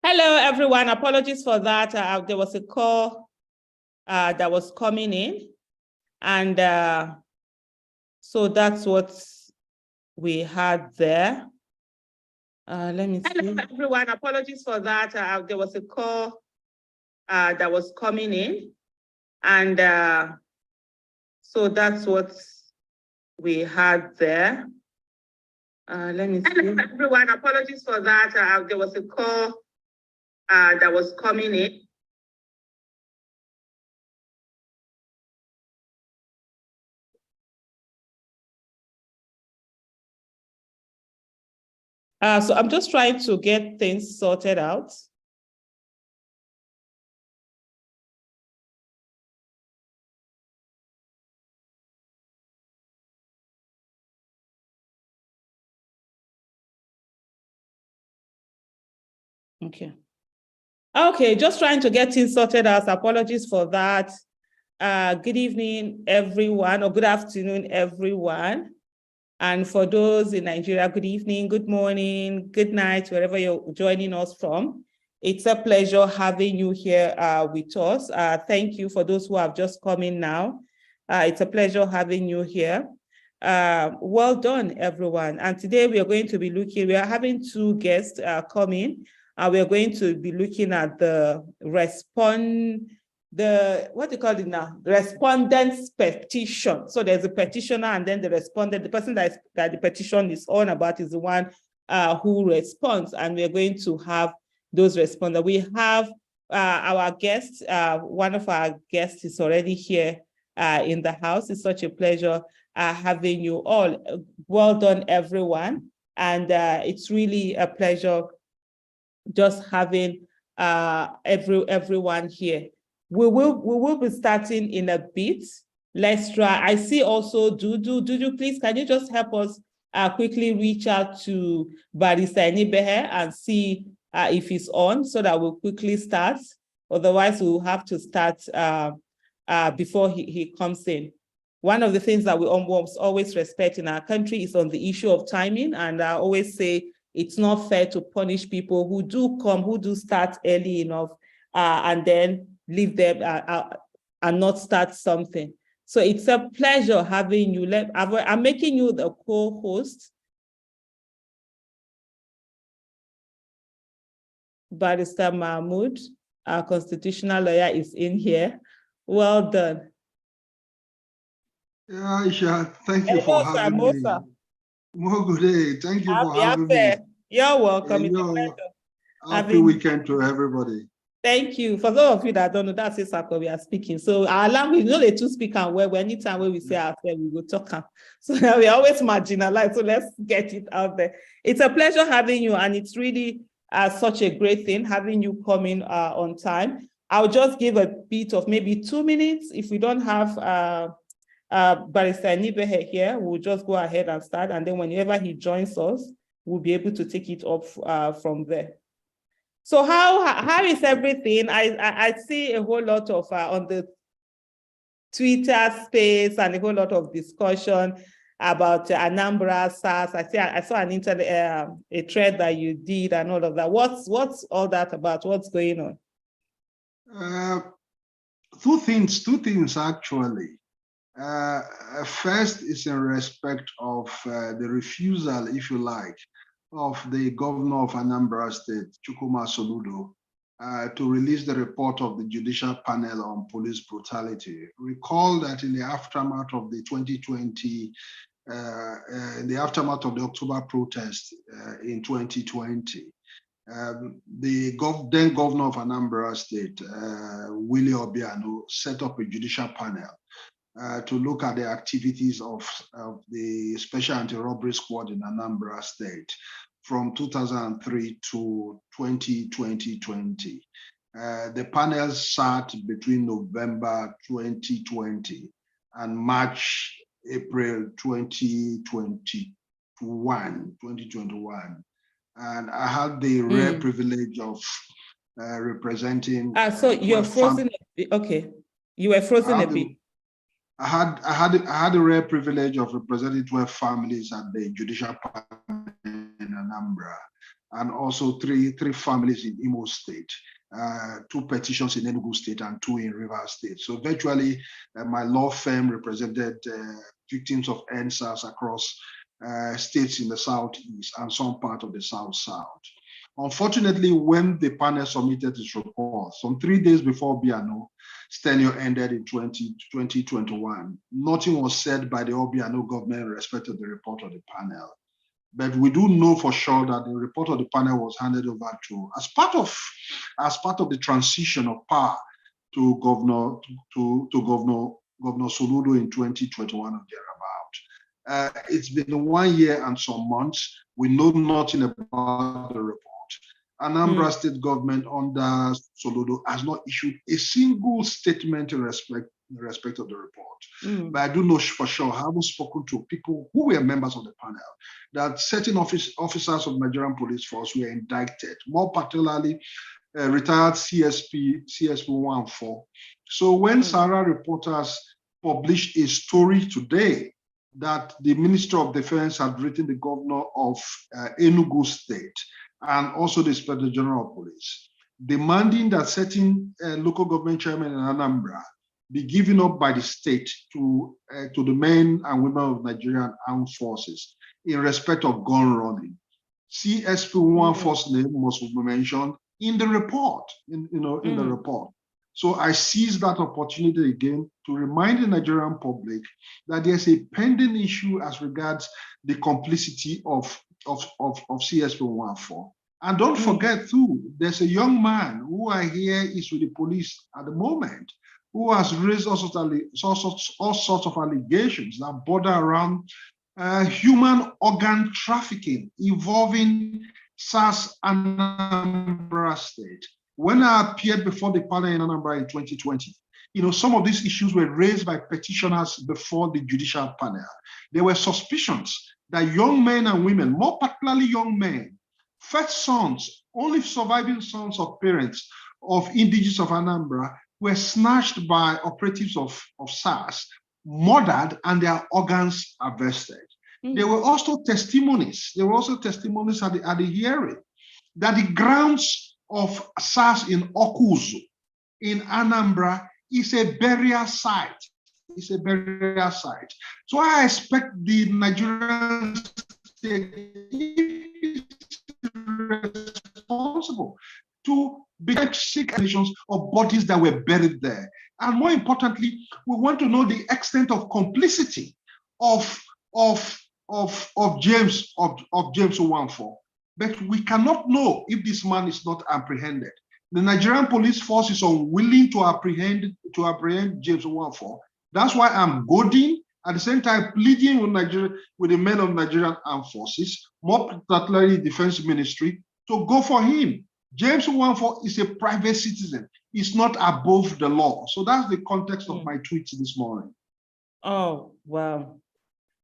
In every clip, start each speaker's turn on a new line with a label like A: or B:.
A: Hello, everyone. Apologies for that. There was a call that was coming in, and so that's what we had there. Let me see. Hello, everyone. Apologies for that. There was a call that was coming in, and so that's what we had there. Let me see. Hello, everyone. Apologies for that. There was a call that was coming in. So I'm just trying to get things sorted out. Okay, just trying to get things sorted out. Apologies for that. Good evening, everyone, or good afternoon, everyone. And for those in Nigeria, good evening, good morning, good night, wherever you're joining us from. It's a pleasure having you here with us. Thank you for those who have just come in now. It's a pleasure having you here. Well done, everyone. And today we are going to be we are having two guests coming. We are going to be looking at the what do you call it now? Respondents petition. So there's a petitioner and then the respondent. The person that the petition is on about is the one who responds, and we're going to have those respondents. We have our guests. One of our guests is already here in the house. It's such a pleasure having you all. Well done, everyone. And it's really a pleasure just having everyone here. We will be starting in a bit. Let's try. I see also Dudu, please, can you just help us quickly reach out to Barrister Inibehe and see if he's on, so that we'll quickly start. Otherwise, we'll have to start before he comes in. One of the things that we always respect in our country is on the issue of timing. And I always say it's not fair to punish people who do start early enough and then leave them and not start something. So it's a pleasure having you. I'm making you the co-host. Barrister Mahmud, our constitutional lawyer, is in here. Well done.
B: Yeah, Aisha, thank you for having me. More good day. Thank you for having me.
A: You're welcome. It's a pleasure.
B: Happy weekend to everybody.
A: Thank you. For those of you that don't know, that's Isako we are speaking. So our language, they two speak and where anytime when we say ourselves, we will talk. So we always marginalized. So let's get it out there. It's a pleasure having you, and it's really such a great thing having you coming on time. I'll just give a bit of maybe 2 minutes. If we don't have Barrister Inibehe here, we'll just go ahead and start. And then whenever he joins us, we'll be able to take it up from there. So how is everything? I see a whole lot of on the Twitter space and a whole lot of discussion about Anambra, SARS. I saw an a thread that you did and all of that. What's all that about? What's going on?
B: Two things actually. First is in respect of the refusal, if you like, of the governor of Anambra State, Chukwuma Soludo, to release the report of the Judicial Panel on Police Brutality. Recall that in the aftermath of the 2020, in the aftermath of the October protest in 2020, the then governor of Anambra State, Willie Obiano, set up a judicial panel to look at the activities of the Special Anti-Robbery Squad in Anambra State from 2003 to 2020. The panel sat between November 2020 and April 2021. And I had the rare privilege of representing.
A: So you're frozen. Okay, you were frozen a bit.
B: I had the rare privilege of representing 12 families at the Judicial Panel in Anambra, and also three families in Imo State, 2 petitions in Enugu State and 2 in Rivers State. So virtually, my law firm represented victims of NSAS across states in the Southeast and some part of the South-South. Unfortunately, when the panel submitted its report, some 3 days before Obiano's tenure ended in 2021, nothing was said by the Obiano government in respect to the report of the panel. But we do know for sure that the report of the panel was handed over to, as part of the transition of power to Governor Soludo in 2021 or thereabout. It's been 1 year and some months. We know nothing about the report. Anambra state government under Soludo has not issued a single statement in respect of the report. But I do know for sure, having spoken to people who were members of the panel, that certain officers of Nigerian police force were indicted, more particularly retired CSP 1-4. So when Sarah reporters published a story today that the Minister of Defense had written the governor of Enugu State and also the Inspector General of Police, demanding that certain local government chairmen in Anambra be given up by the state to the men and women of Nigerian armed forces in respect of gun running. CSP 1-4's name must be mentioned in the report, in the report. So I seize that opportunity again to remind the Nigerian public that there's a pending issue as regards the complicity of CSP 1-4. And don't forget too, there's a young man who I hear is with the police at the moment, who has raised all sorts of allegations that border around human organ trafficking involving SARS Anambra State. When I appeared before the panel in Anambra in 2020, some of these issues were raised by petitioners before the judicial panel. There were suspicions that young men and women, more particularly young men, first sons, only surviving sons of parents of indigenous of Anambra, were snatched by operatives of SARS, murdered, and their organs harvested. There were also testimonies. There were also testimonies at the hearing that the grounds of SARS in Okuzu, in Anambra, is a burial site. It's a burial site. So I expect the Nigerian state responsible to seek explanations of bodies that were buried there. And more importantly, we want to know the extent of complicity of James 1-4. But we cannot know if this man is not apprehended. The Nigerian police force is unwilling to apprehend James 1-4. That's why I'm goading, at the same time pleading with the men of Nigerian armed forces, more particularly Defense Ministry, to go for him. James 1-4 is a private citizen. He's not above the law. So that's the context of my tweets this morning.
A: Oh, wow.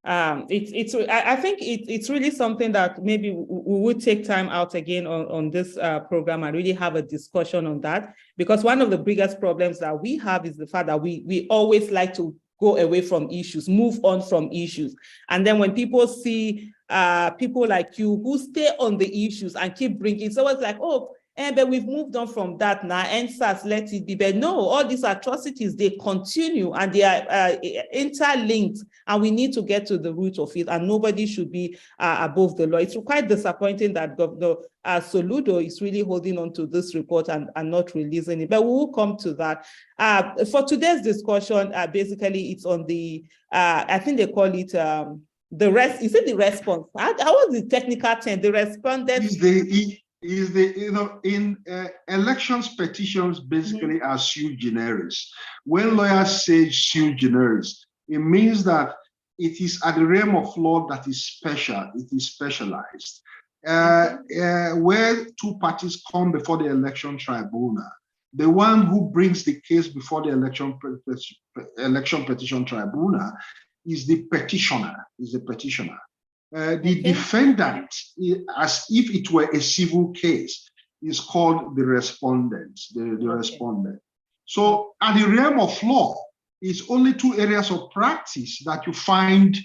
A: I think it's really something that maybe we would take time out again on this program and really have a discussion on that, because one of the biggest problems that we have is the fact that we always like to go away from issues, move on from issues. And then when people see people like you who stay on the issues and keep bringing, it's always like, oh, but we've moved on from that now, NSAS, let it be. But no, all these atrocities, they continue and they are interlinked, and we need to get to the root of it, and nobody should be above the law. It's quite disappointing that Governor Soludo is really holding on to this report and not releasing it, but we will come to that. For today's discussion, basically it's on the, I think they call it, is it the response? How was the technical term? The respondent?
B: In elections, petitions basically are sui generis. When lawyers say sui generis, it means that it is at the realm of law that is special, it is specialized. Where two parties come before the election tribunal, the one who brings the case before the election petition tribunal is the petitioner, The defendant, as if it were a civil case, is called the respondent, the respondent. So at the realm of law, it's only two areas of practice that you find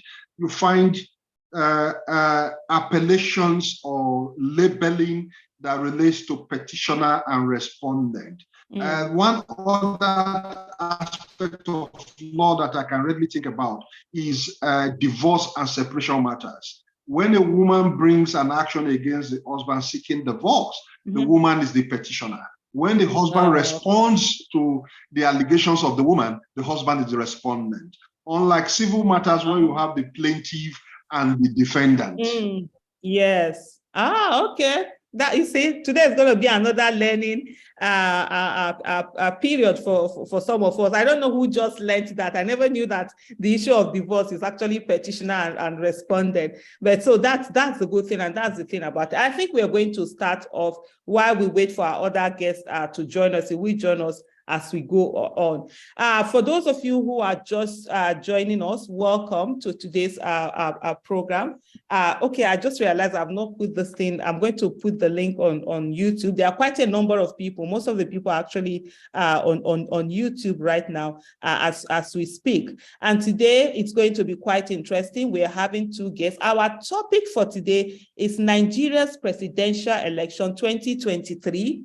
B: appellations or labeling that relates to petitioner and respondent. One other aspect of law that I can readily think about is divorce and separation matters. When a woman brings an action against the husband seeking divorce, the woman is the petitioner. When the husband responds to the allegations of the woman, the husband is the respondent. Unlike civil matters where you have the plaintiff and the defendant.
A: Yes. Okay. That, you see, today is going to be another learning period for some of us. I don't know who just learned that. I never knew that the issue of divorce is actually petitioner and respondent. But so that's the good thing, and that's the thing about it. I think we are going to start off while we wait for our other guests to join us. If we join us as we go on. For those of you who are just joining us, welcome to today's program. Okay, I just realized I've not put this thing. I'm going to put the link on YouTube. There are quite a number of people. Most of the people are actually on YouTube right now as we speak. And today it's going to be quite interesting. We're having two guests. Our topic for today is Nigeria's presidential election 2023.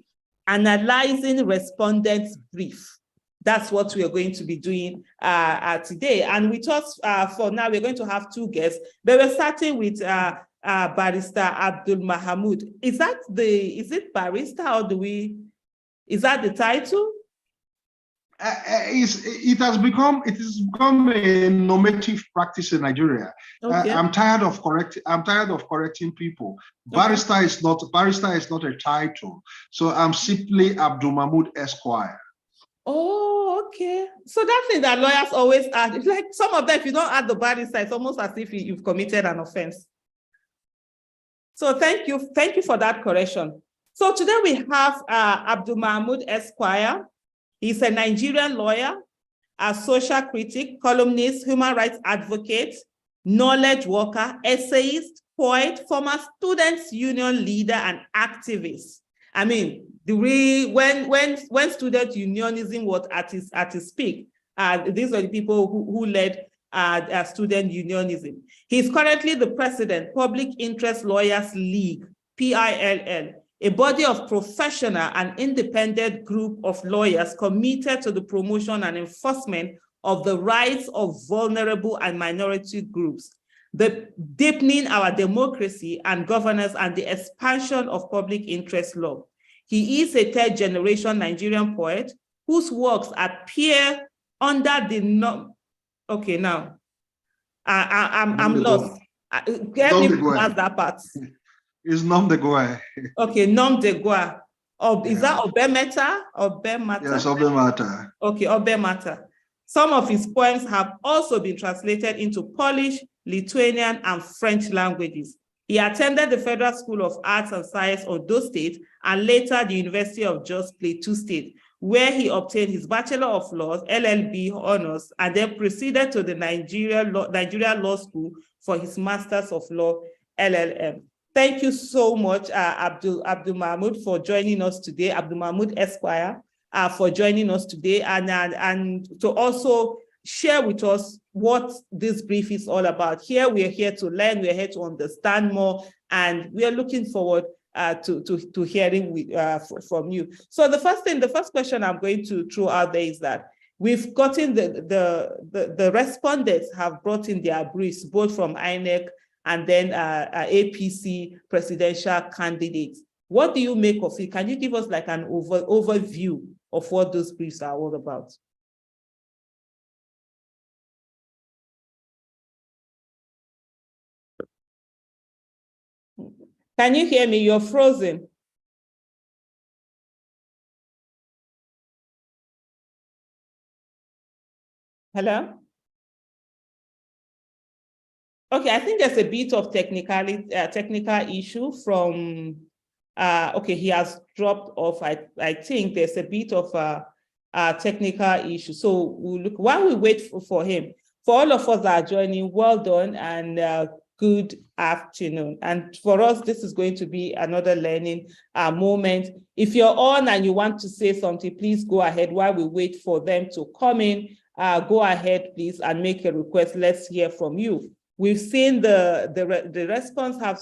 A: Analyzing respondents' brief. That's what we are going to be doing today. And with us for now, we're going to have two guests. But we're starting with Barrister Abdul Mahmud. Is it barrister, or is that the title?
B: It has become a normative practice in Nigeria. Okay. I'm tired of correcting people. Barrister is not a title. So I'm simply Abdul Mahmud Esquire.
A: Oh, okay. So that thing that lawyers always add, it's like some of them, if you don't add the barrister, it's almost as if you've committed an offense. So thank you for that correction. So today we have Abdul Mahmud Esquire. He's a Nigerian lawyer, a social critic, columnist, human rights advocate, knowledge worker, essayist, poet, former students' union leader, and activist. I mean, when student unionism was at its peak, these are the people who led student unionism. He's currently the president, Public Interest Lawyers League, PILL, a body of professional and independent group of lawyers committed to the promotion and enforcement of the rights of vulnerable and minority groups, the deepening our democracy and governance, and the expansion of public interest law. He is a third-generation Nigerian poet whose works appear under the okay, now I'm lost. Let me pronounce that part.
B: It's nom de guerre.
A: Okay, nom de guerre. Is that Obemeta? Obemata?
B: Yes, Obemata.
A: Okay, Obemata. Some of his poems have also been translated into Polish, Lithuanian, and French languages. He attended the Federal School of Arts and Science, Ondo State, and later the University of Jos Plateau State, where he obtained his Bachelor of Laws, LLB honors, and then proceeded to the Nigeria Law School for his Masters of Law, LLM. Thank you so much, Abdul Mahmud, for joining us today, Abdul Mahmud Esquire, for joining us today, and to also share with us what this brief is all about. Here, we are here to learn, we are here to understand more, and we are looking forward to hearing from you. So the first question I'm going to throw out there is that we've gotten the respondents have brought in their briefs, both from INEC and then APC presidential candidates. What do you make of it? Can you give us like an overview of what those briefs are all about? Can you hear me? You're frozen. Hello? Okay, I think there's a bit of technical issue from, okay, he has dropped off. I think there's a bit of a technical issue. So we'll look, while we wait for him, for all of us that are joining, well done and good afternoon. And for us, this is going to be another learning moment. If you're on and you want to say something, please go ahead while we wait for them to come in. Go ahead, please, and make a request. Let's hear from you. we've seen the response have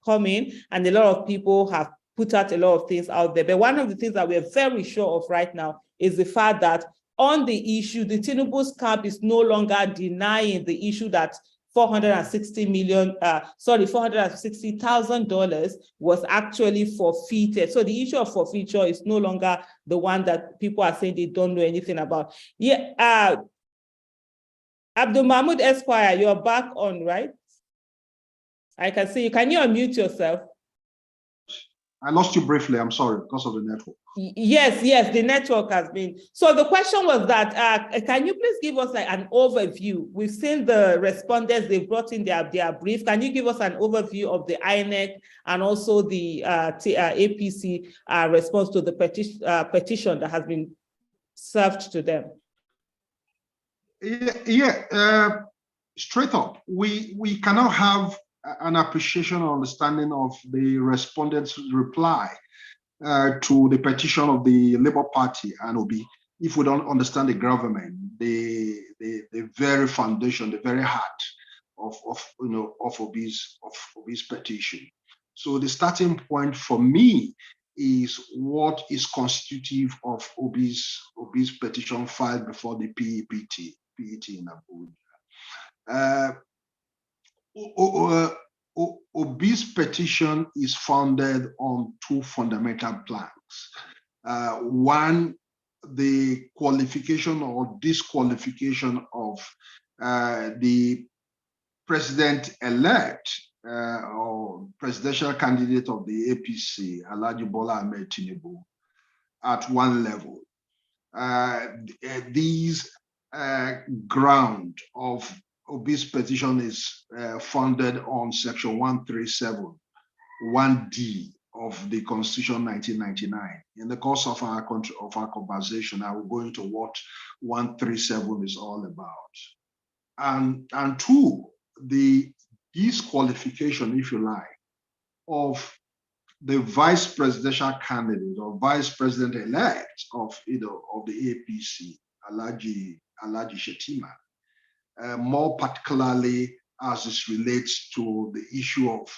A: come in, and a lot of people have put out a lot of things out there. But one of the things that we're very sure of right now is the fact that on the issue, the Tinubu's camp is no longer denying the issue that $460,000 was actually forfeited. So the issue of forfeiture is no longer the one that people are saying they don't know anything about. Yeah, Abdul Mahmud Esquire, you're back on, right? I can see you. Can you unmute yourself?
B: I lost you briefly. I'm sorry, because of the network.
A: Yes, the network has been. So the question was that, can you please give us like an overview? We've seen the respondents, they've brought in their brief. Can you give us an overview of the INEC and also the APC response to the petition that has been served to them?
B: Straight up, we cannot have an appreciation or understanding of the respondents' reply to the petition of the Labour Party and Obi if we don't understand the government, the very foundation, the very heart of Obi's petition. So the starting point for me is what is constitutive of Obi's petition filed before the PET in Abuja. Obi's petition is founded on two fundamental planks. One, the qualification or disqualification of the president-elect or presidential candidate of the APC, Alhaji Bola Ahmed Tinubu, at one level. These ground of Obi's petition is founded on Section 137, 1D of the Constitution 1999. In the course of our conversation, I will go into what 137 is all about. And two, the disqualification, if you like, of the vice presidential candidate or vice president-elect of the APC, Alhaji Shetima, more particularly as it relates to the issue of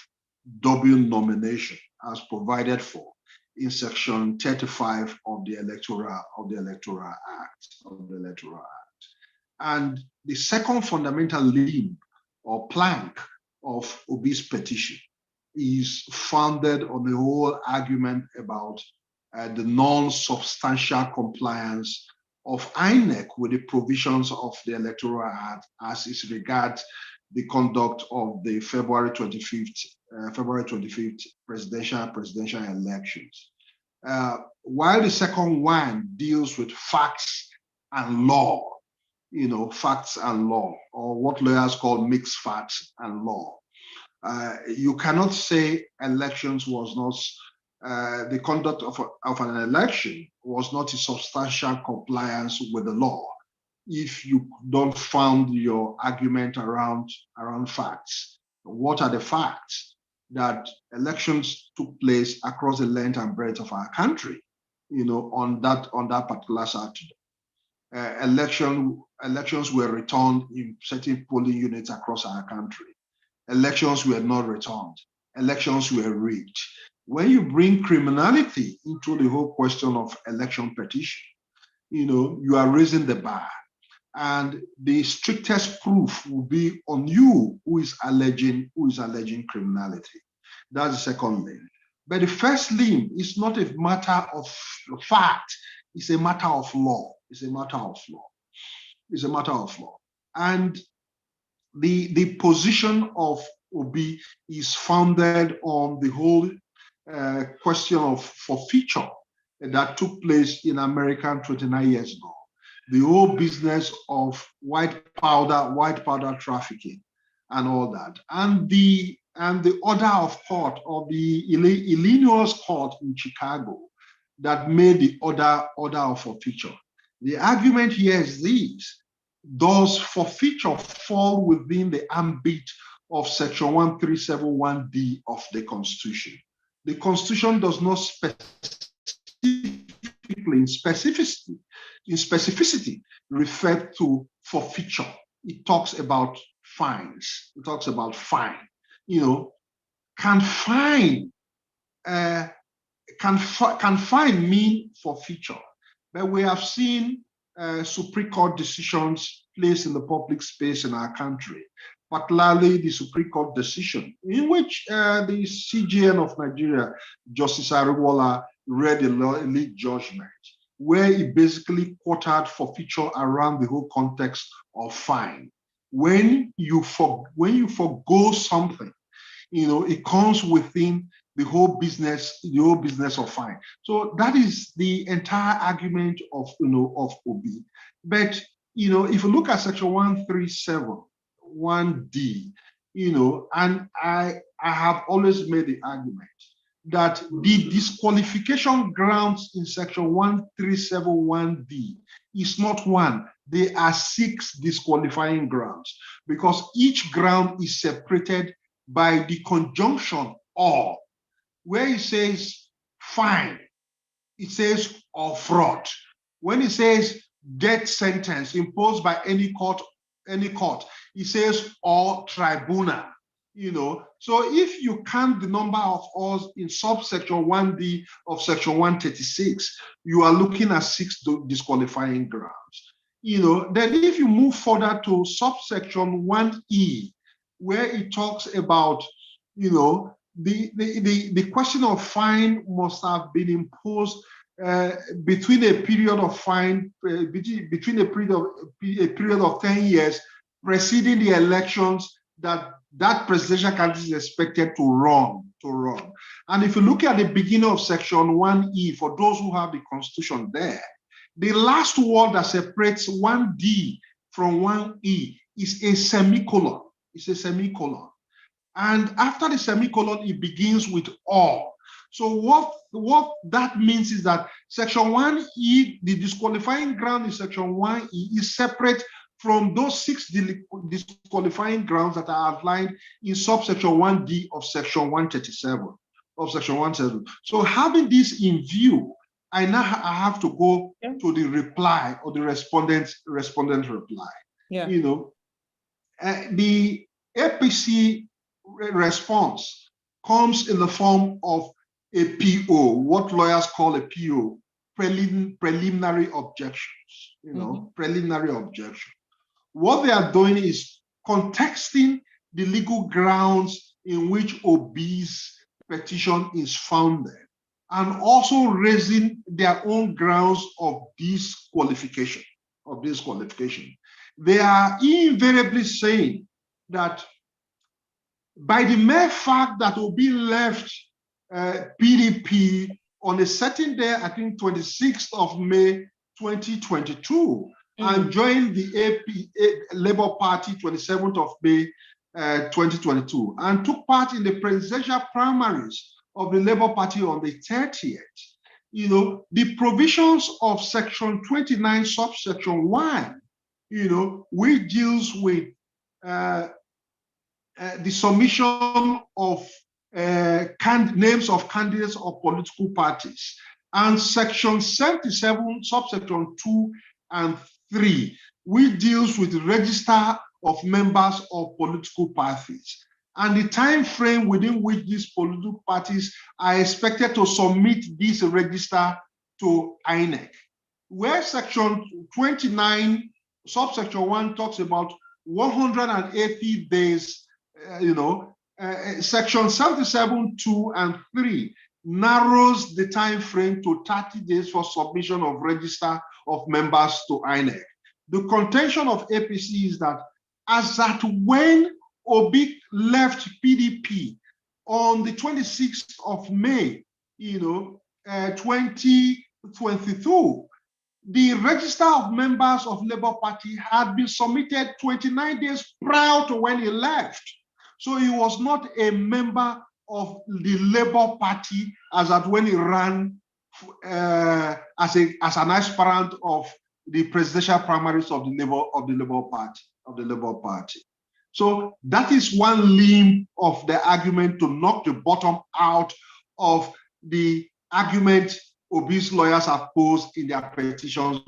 B: double nomination as provided for in Section 35 of the Electoral Act. And the second fundamental limb or plank of Obi's petition is founded on the whole argument about the non-substantial compliance of INEC with the provisions of the Electoral Act as it regards the conduct of the February 25th presidential elections. While the second one deals with facts and law, facts and law, or what lawyers call mixed facts and law. You cannot say elections was not, the conduct of an election was not in substantial compliance with the law if you don't found your argument around facts. What are the facts? That elections took place across the length and breadth of our country, on that particular Saturday. Elections were returned in certain polling units across our country. Elections were not returned. Elections were rigged. When you bring criminality into the whole question of election petition, you are raising the bar. And the strictest proof will be on you who is alleging criminality. That's the second limb. But the first limb is not a matter of fact, it's a matter of law. It's a matter of law. And the position of Obi is founded on the whole question of forfeiture that took place in America 29 years ago. The whole business of white powder trafficking and all that. And the order of court of the Illinois court in Chicago that made the order of forfeiture. The argument here is this: does forfeiture fall within the ambit of Section 1371D of the Constitution? The Constitution does not specificity refer to forfeiture. It talks about fines. It talks about fine. You know, can fine mean forfeiture? But we have seen Supreme Court decisions placed in the public space in our country, particularly the Supreme Court decision in which the CJN of Nigeria, Justice Ariwola, read a lead judgment where he basically quoted forfeiture around the whole context of fine. When you forgo something, you know, it comes within the whole business of fine. So that is the entire argument of, you know, of OB. But, you know, if you look at section 137, 1D, you know, and I have always made the argument that the disqualification grounds in section 137.1D is not one. There are 6 disqualifying grounds because each ground is separated by the conjunction or, where it says fine, it says or fraud. When it says death sentence imposed by any court, it says or tribunal. You know, so if you count the number of us in subsection 1D of section 136, you are looking at 6 disqualifying grounds. You know, then if you move further to subsection 1E, where it talks about, you know, the question of fine must have been imposed between a period of fine, between a period of 10 years preceding the elections that presidential candidate is expected to run. And if you look at the beginning of section 1E, for those who have the constitution there, the last word that separates 1D from 1E is a semicolon. It's a semicolon. And after the semicolon, it begins with or. So what that means is that section 1E, the disqualifying ground in section 1E is separate from those 6 disqualifying grounds that are outlined in subsection 1D of section 137. So having this in view, I have to go to the reply or the respondent reply.
A: Yeah.
B: You know, the APC response comes in the form of a PO, what lawyers call a PO, preliminary objections. You know, preliminary objections. What they are doing is contexting the legal grounds in which OB's petition is founded, and also raising their own grounds of disqualification. They are invariably saying that by the mere fact that OB left PDP on a certain day, I think 26th of May 2022, and joined the Labour Party 27th of May 2022, and took part in the presidential primaries of the Labour Party on the 30th. You know, the provisions of section 29, subsection 1, you know, which deals with the submission of names of candidates of political parties, and section 77, subsection 2 and 3, which deals with the register of members of political parties and the time frame within which these political parties are expected to submit this register to INEC. Where section 29, subsection 1 talks about 180 days, you know, section 77, 2 and 3 narrows the time frame to 30 days for submission of register of members to INEC. The contention of APC is that as at when OB left PDP on the 26th of May, you know, 2022, the register of members of Labour Party had been submitted 29 days prior to when he left. So he was not a member of the Labour Party as at when he ran as an aspirant of the presidential primaries of the Labour Party. So that is one limb of the argument to knock the bottom out of the argument obese lawyers have posed in their petitions.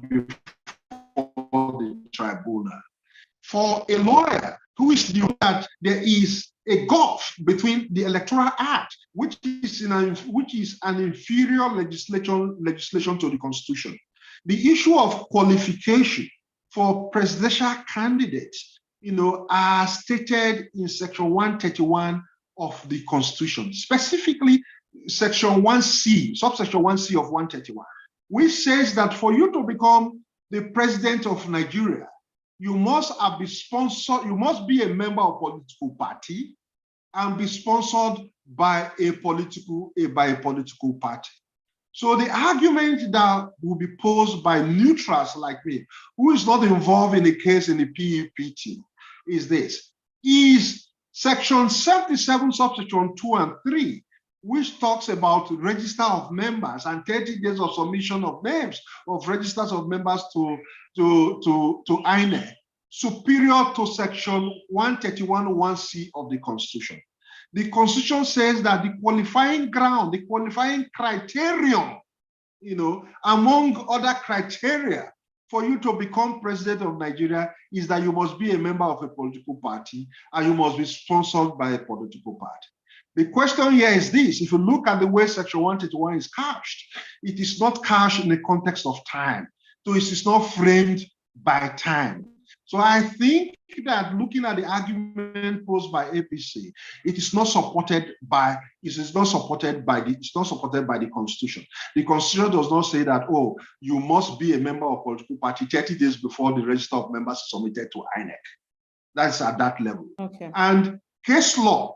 B: before the tribunal. For a lawyer who is new, that there is a gulf between the Electoral Act, which is an inferior legislation to the Constitution. The issue of qualification for presidential candidates, are stated in Section 131 of the Constitution, specifically Section 1C, subsection 1C of 131, which says that for you to become the president of Nigeria, you must be sponsored, you must be a member of a political party and be sponsored by a political party. So the argument that will be posed by neutrals like me, who is not involved in the case in the PEPT, is this: is Section 77, subsection 2 and 3, which talks about register of members and 30 days of submission of names of registers of members to INEC, superior to Section 131(1)(c) of the Constitution. The Constitution says that the qualifying ground, the qualifying criterion, among other criteria for you to become president of Nigeria is that you must be a member of a political party and you must be sponsored by a political party. The question here is this: if you look at the way Section 131 is couched, it is not couched in the context of time. So it is not framed by time. So I think that looking at the argument posed by APC, it's not supported by the Constitution. The Constitution does not say that, oh, you must be a member of a political party 30 days before the register of members is submitted to INEC. That's at that level.
A: Okay.
B: And case law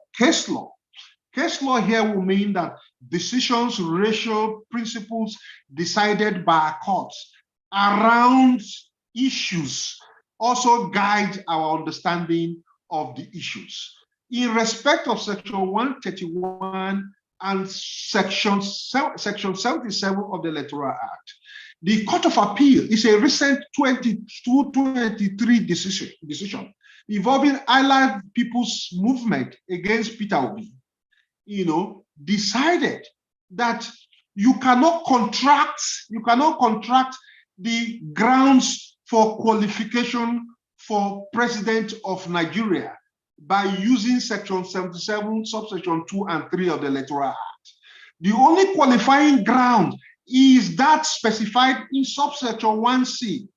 B: here will mean that decisions, ratio, principles decided by courts around issues also guide our understanding of the issues. In respect of Section 131 and Section 77 of the Electoral Act, the Court of Appeal is a recent 22-23 decision involving Allied People's Movement against Peter Obi, decided that you cannot contract the grounds for qualification for president of Nigeria by using Section 77, subsection 2 and 3 of the Electoral Act. The only qualifying ground is that specified in subsection 1C.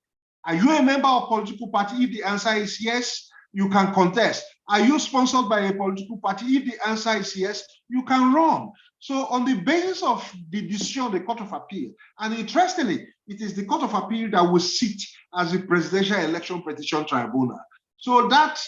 B: Are you a member of a political party? If the answer is yes, you can contest. Are you sponsored by a political party? If the answer is yes, you can run. So on the basis of the decision of the Court of Appeal, and interestingly, it is the Court of Appeal that will sit as the Presidential Election Petition Tribunal. So that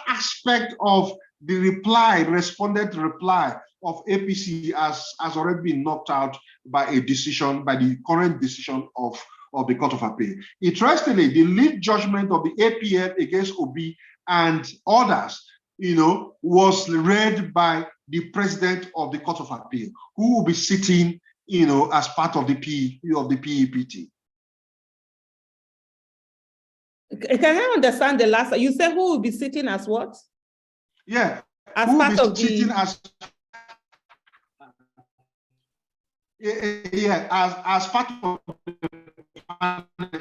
B: aspect of the respondent reply of APC has already been knocked out by a decision, by the current decision of the Court of Appeal. Interestingly, the lead judgment of the APF against Obi and others, was read by the president of the Court of Appeal, who will be sitting, as part of the PEPT.
A: Can I understand the last? You said who will be sitting as what?
B: Yeah,
A: as part of the.
B: As part of the,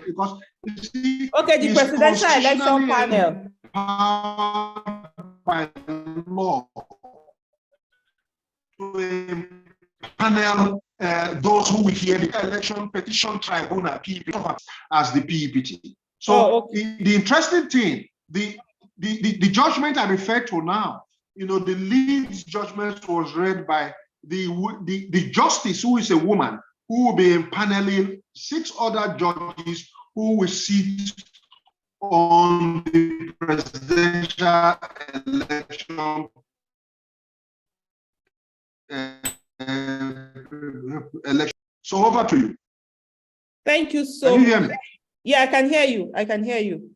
B: because you see,
A: okay, the presidential election panel.
B: By law to panel those who will hear the election petition tribunal as the PEPT. So the interesting thing, the judgment I refer to now, the lead judgment was read by the justice, who is a woman, who will be impaneling 6 other judges who will sit on the presidential election election. So over to you.
A: Thank you so much. Can you hear me? Yeah, I can hear you. I can hear you.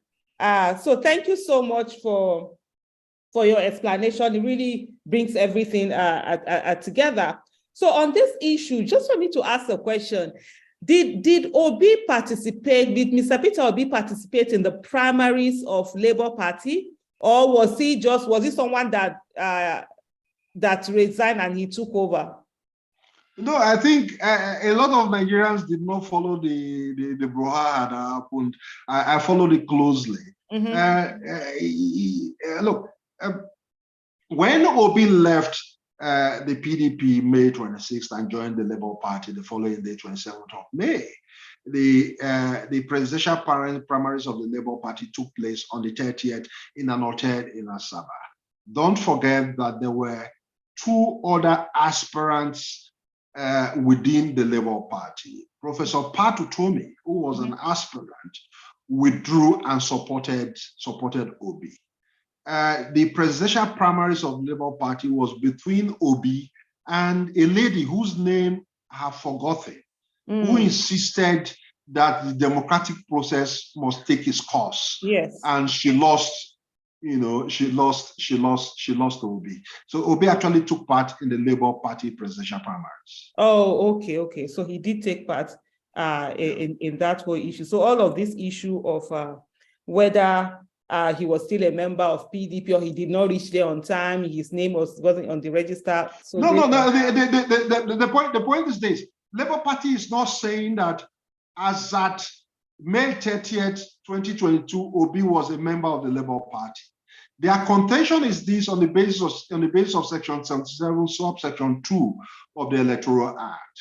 A: So thank you so much for your explanation. It really brings everything together. So on this issue, just for me to ask a question, did Obi participate, did Mr. Peter Obi participate in the primaries of Labour Party, or was he someone that resigned and he took over?
B: No, I think a lot of Nigerians did not follow the brouhaha that happened. I followed it closely. Look, when Obi left the PDP May 26th and joined the Labour Party the following day, 27th of May, the presidential primaries of the Labour Party took place on the 30th in an hotel in Asaba. Don't forget that there were two other aspirants within the Labour Party. Professor Patu Tomi, who was an aspirant, withdrew and supported Obi. The presidential primaries of the Labour Party was between Obi and a lady whose name I have forgotten, who insisted that the democratic process must take its course.
A: Yes.
B: And she lost, she lost Obi. So Obi actually took part in the Labour Party presidential primaries.
A: Oh, okay. So he did take part in that whole issue. So all of this issue of whether he was still a member of PDP or he did not reach there on time, his name wasn't on the register. So
B: the point is this: Labour Party is not saying that as at May 30th, 2022, Obi was a member of the Labour Party. Their contention is this on the basis of Section 77, subsection 2 of the Electoral Act.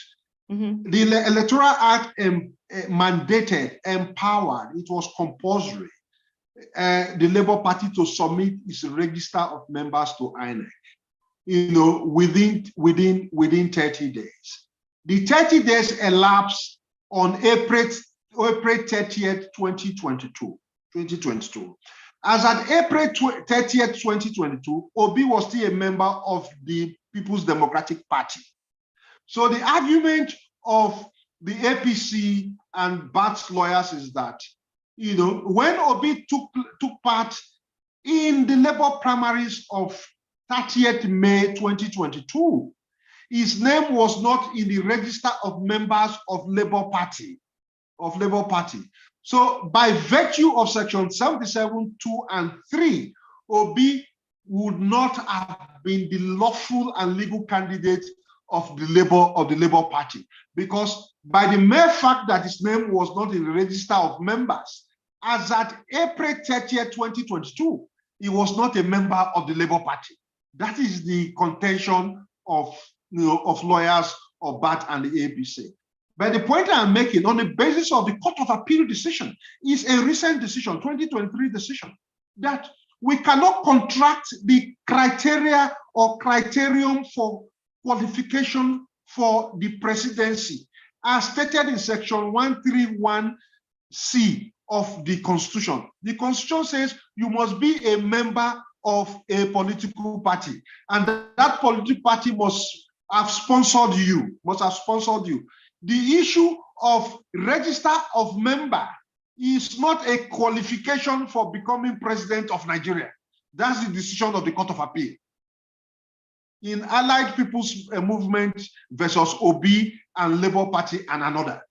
B: The Electoral Act mandated, empowered, it was compulsory the Labour Party to submit its register of members to INEC, within 30 days. The 30 days elapsed on April 30th, 2022. As at April 30th, 2022, Obi was still a member of the People's Democratic Party. So the argument of the APC and Bat's lawyers is that, when Obi took part in the Labour primaries of 30th May 2022, his name was not in the register of members of Labour Party. So by virtue of Section 77, 2 and 3, Obi would not have been the lawful and legal candidate of the Labour Party, because by the mere fact that his name was not in the register of members, as at April 30th, 2022, he was not a member of the Labour Party. That is the contention of lawyers of BAT and the APC. But the point I'm making, on the basis of the Court of Appeal decision, is a recent decision, 2023 decision, that we cannot contract the criteria or criterion for qualification for the presidency, as stated in Section 131C of the Constitution. The Constitution says you must be a member of a political party, and that political party must have sponsored you. The issue of register of member is not a qualification for becoming president of Nigeria. That's the decision of the Court of Appeal. In Allied People's Movement versus Obi and Labour Party and another.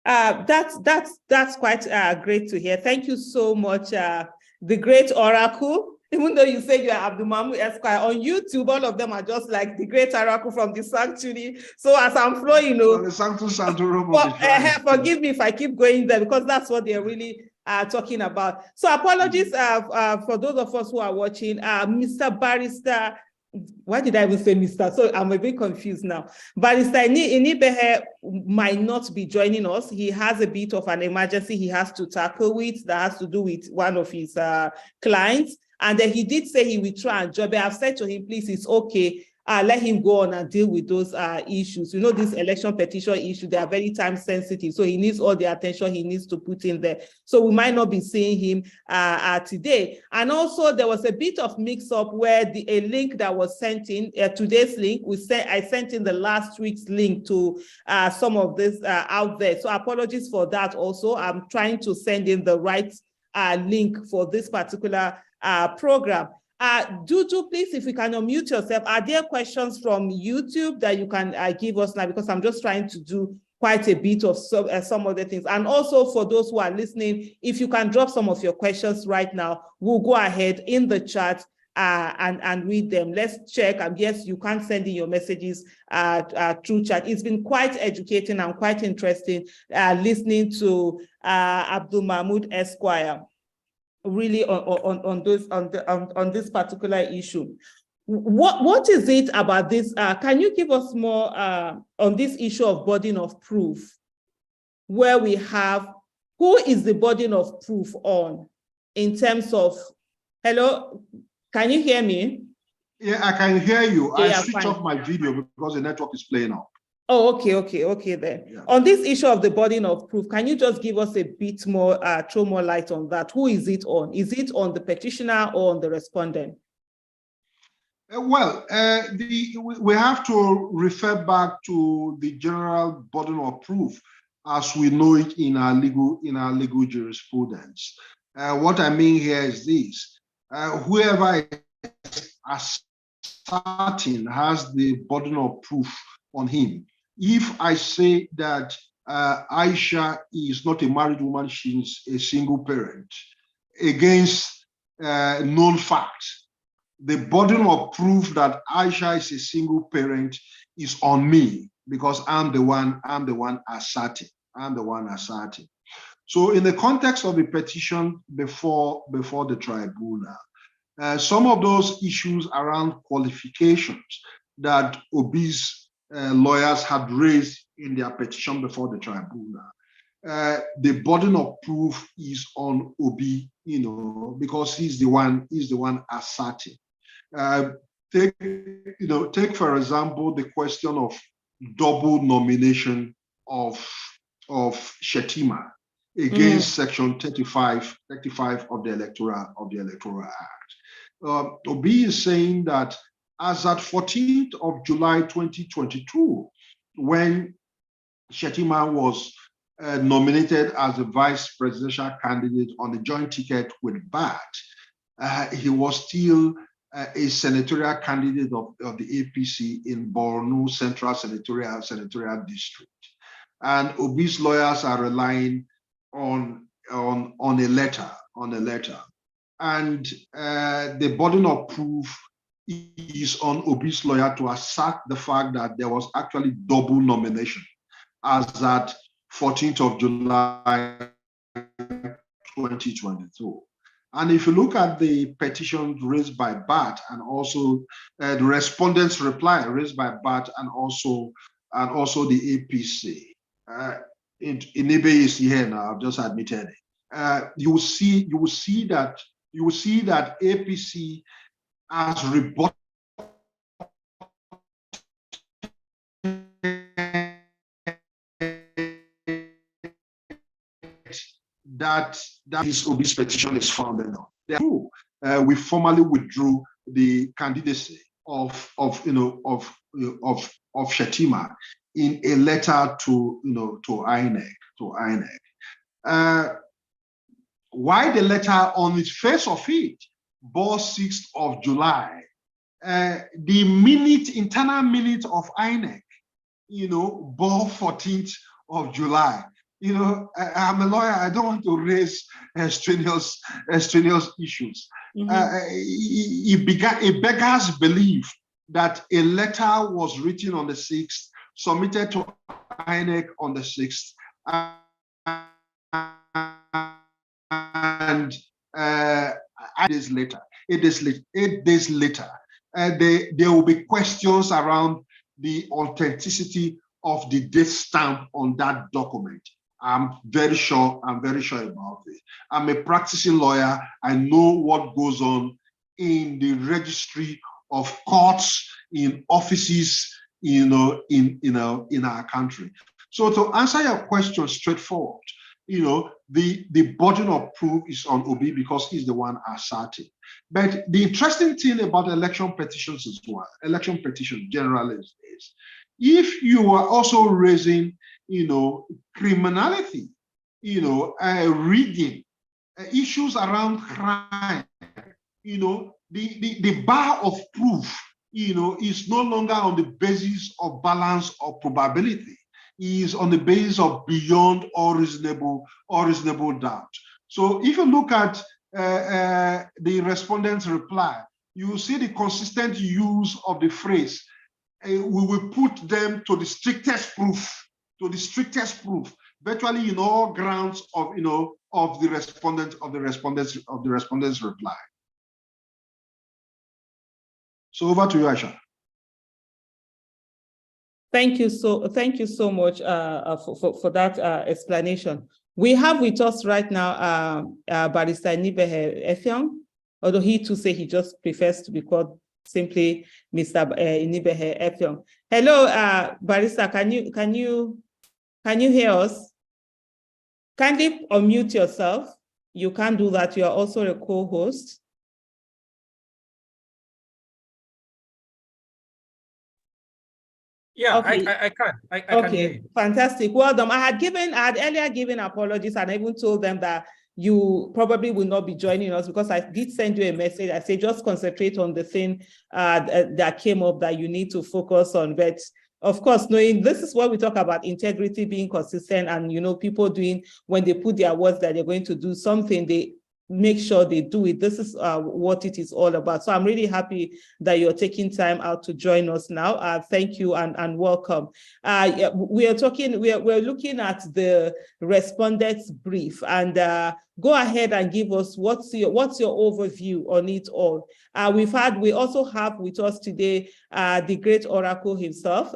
A: That's quite great to hear. Thank you so much, the great oracle. Even though you say you are Abdul Mahmud Esquire, on YouTube, all of them are just like the great oracle from the sanctuary. So as I'm flowing,
B: the Sanctus Sanctorum.
A: Forgive me if I keep going there, because that's what they're really talking about. So apologies for those of us who are watching. Mr. Barrister, why did I even say Mr.? So I'm a bit confused now. Barrister Inibehe might not be joining us. He has a bit of an emergency he has to tackle with that has to do with one of his clients. And then he did say he will try and join, but I've said to him, please, it's okay. Let him go on and deal with those issues. This election petition issue, they are very time sensitive. So he needs all the attention he needs to put in there. So we might not be seeing him today. And also there was a bit of mix up where a link that was sent in, today's link, I sent in the last week's link to some of this out there. So apologies for that also. I'm trying to send in the right link for this particular program. Do please, if you can unmute yourself, are there questions from YouTube that you can give us now? Because I'm just trying to do quite a bit of some other things. And also for those who are listening, if you can drop some of your questions right now, we'll go ahead in the chat and read them. Let's check. Yes, you can send in your messages through chat. It's been quite educating and quite interesting listening to Abdul Mahmud Esquire, really on this particular issue. What is it about this? Can you give us more on this issue of burden of proof, where we have, who is the burden of proof on in terms of, hello, can you hear me?
B: Yeah, I can hear you.
A: Yeah,
B: I switch off my video because the network is playing up.
A: Oh, okay then. Yeah. On this issue of the burden of proof, can you just give us a bit more, throw more light on that? Who is it on? Is it on the petitioner or on the respondent?
B: Well, we have to refer back to the general burden of proof as we know it in our legal jurisprudence. What I mean here is this: whoever is asserting has the burden of proof on him. If I say that Aisha is not a married woman, she's a single parent, against known facts, the burden of proof that Aisha is a single parent is on me because I'm the one asserting. So in the context of the petition before the tribunal, some of those issues around qualifications that Obi's lawyers had raised in their petition before the tribunal, the burden of proof is on Obi, because he's the one asserting. Take for example the question of double nomination of Shetima against Section 35 of the Electoral Act. Obi is saying that as at 14th of July 2022, when Shetima was nominated as a vice presidential candidate on the joint ticket with BAT, he was still a senatorial candidate of the APC in Borno Central Senatorial District. And Obi's lawyers are relying on a letter. And the burden of proof is on Obi's lawyer to assert the fact that there was actually double nomination as at 14th of July 2022. And if you look at the petition raised by BAT and also the respondents' reply raised by BAT and also the APC, Inibehe is here now. I've just admitted it. You will see that APC has rebutted that his Obi's petition is founded on. Therefore, we formally withdrew the candidacy of Shetima in a letter to INEC. Why the letter on its face of it bore 6th of July? The internal minute of INEC, bore 14th of July. I'm a lawyer. I don't want to raise strenuous issues. It beggars belief that a letter was written on the 6th, submitted to INEC on the 6th, and 8 days later, there will be questions around the authenticity of the date stamp on that document. I'm very sure about it. I'm a practicing lawyer. I know what goes on in the registry of courts, in offices, in our country. So to answer your question straightforward, the burden of proof is on Obi because he's the one asserting. But the interesting thing about election petitions as well, election petitions generally is, if you are also raising, criminality, rigging, issues around crime, the bar of proof, is no longer on the basis of balance of probability. is on the basis of beyond all reasonable doubt. So if you look at the respondent's reply, you will see the consistent use of the phrase, we will put them to the strictest proof, virtually in all grounds of of the respondent's reply. So over to you, Aisha.
A: Thank you so much for that explanation. We have with us right now Barrister Inibehe Effiong, although he too say he just prefers to be called simply Mr. Inibehe Effiong. Hello, Barrister, can you hear us? Kindly unmute yourself. You can do that. You are also a co-host.
C: Yeah,
A: okay.
C: I can. I
A: okay,
C: can hear you.
A: Fantastic. Well done. I had earlier given apologies, and I even told them that you probably will not be joining us because I did send you a message. I say just concentrate on the thing that came up that you need to focus on. But of course, knowing this is what we talk about, integrity, being consistent, and people doing, when they put their words that they're going to do something, they make sure they do it. This is what it is all about. So I'm really happy that you're taking time out to join us now. Thank you and welcome. We're looking at the respondents' brief, and go ahead and give us what's your overview on it all. We also have with us today the great oracle himself,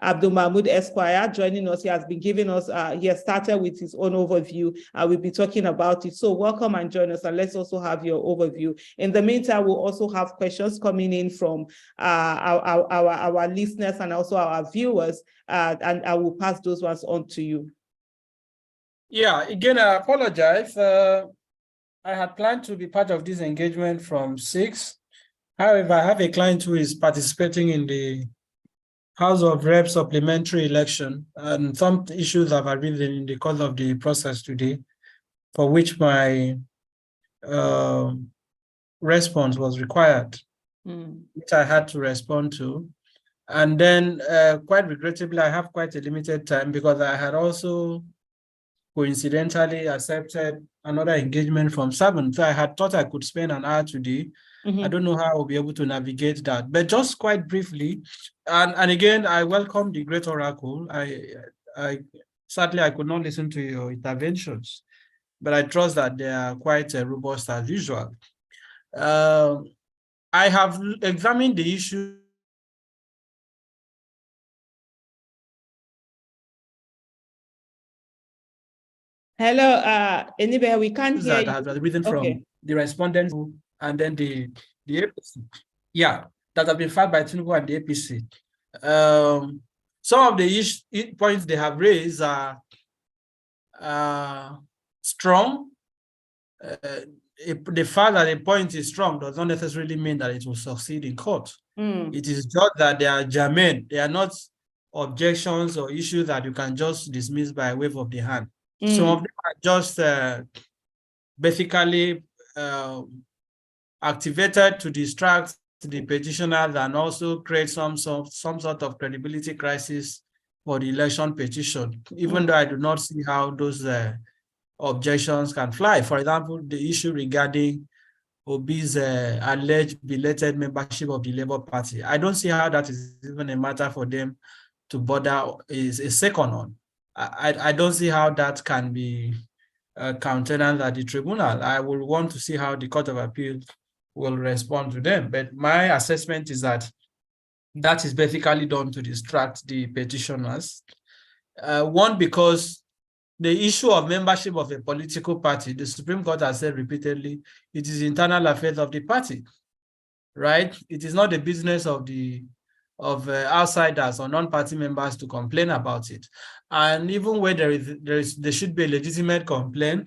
A: Abdul Mahmud Esquire, joining us. He has been giving us, he has started with his own overview. We'll be talking about it. So welcome and join us, and let's also have your overview. In the meantime, we'll also have questions coming in from our listeners and also our viewers, and I will pass those ones on to you.
C: Yeah, again, I apologize. I had planned to be part of this engagement from 6. However, I have a client who is participating in the House of Reps supplementary election, and some issues have arisen in the course of the process today, for which my response was required, which I had to respond to. And then, quite regrettably, I have quite a limited time because I had also coincidentally accepted another engagement from 7. So I had thought I could spend an hour today. I don't know how I'll be able to navigate that, but just quite briefly, and again, I welcome the great oracle. I sadly I could not listen to your interventions, but I trust that they are quite robust as usual. I have examined the issue.
A: Hello, Inibehe, we can't hear you.
C: That has been from the respondents and then the APC. Yeah, that have been filed by Tinubu and the APC. Some of the points they have raised are strong. The fact that a point is strong does not necessarily mean that it will succeed in court. It is just that they are germane. They are not objections or issues that you can just dismiss by a wave of the hand. Some of them are just basically activated to distract the petitioners and also create some sort of credibility crisis for the election petition, even though I do not see how those objections can fly. For example, the issue regarding Obi's alleged belated membership of the Labour Party. I don't see how that is even a matter for them to bother is a second on. I don't see how that can be countenanced at the tribunal. I will want to see how the Court of Appeal will respond to them. But my assessment is that that is basically done to distract the petitioners. One, because the issue of membership of a political party, the Supreme Court has said repeatedly, it is internal affairs of the party, right? It is not the business of outsiders or non-party members to complain about it. And even where there should be a legitimate complaint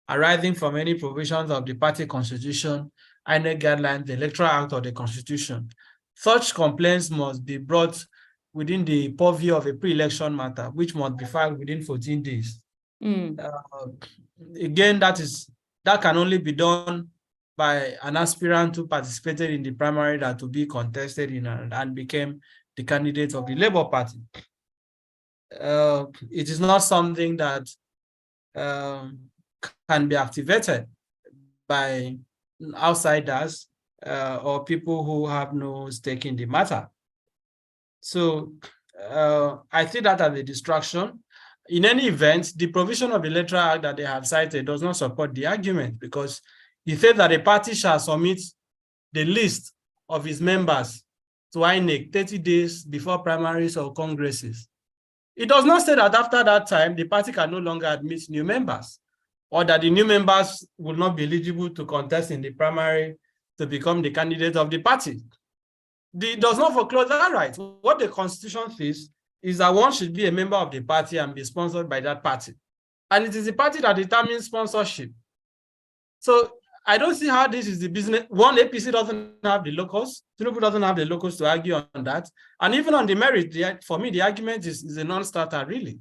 C: arising from any provisions of the party constitution, INEC guidelines, the Electoral Act, or the Constitution, such complaints must be brought within the purview of a pre-election matter, which must be filed within 14 days. Again, that can only be done by an aspirant who participated in the primary that to be contested in and became the candidate of the Labour Party. it is not something that can be activated by outsiders or people who have no stake in the matter. So I see that as a distraction. In any event, the provision of the Electoral Act that they have cited does not support the argument, because it says that a party shall submit the list of its members to INEC 30 days before primaries or congresses. It does not say that after that time, the party can no longer admit new members, or that the new members will not be eligible to contest in the primary to become the candidate of the party. It does not foreclose that right. What the Constitution says is that one should be a member of the party and be sponsored by that party. And it is the party that determines sponsorship. So I don't see how this is the business. One, APC doesn't have the locus. Tinubu doesn't have the locus to argue on that. And even on the merit, for me, the argument is a non-starter, really.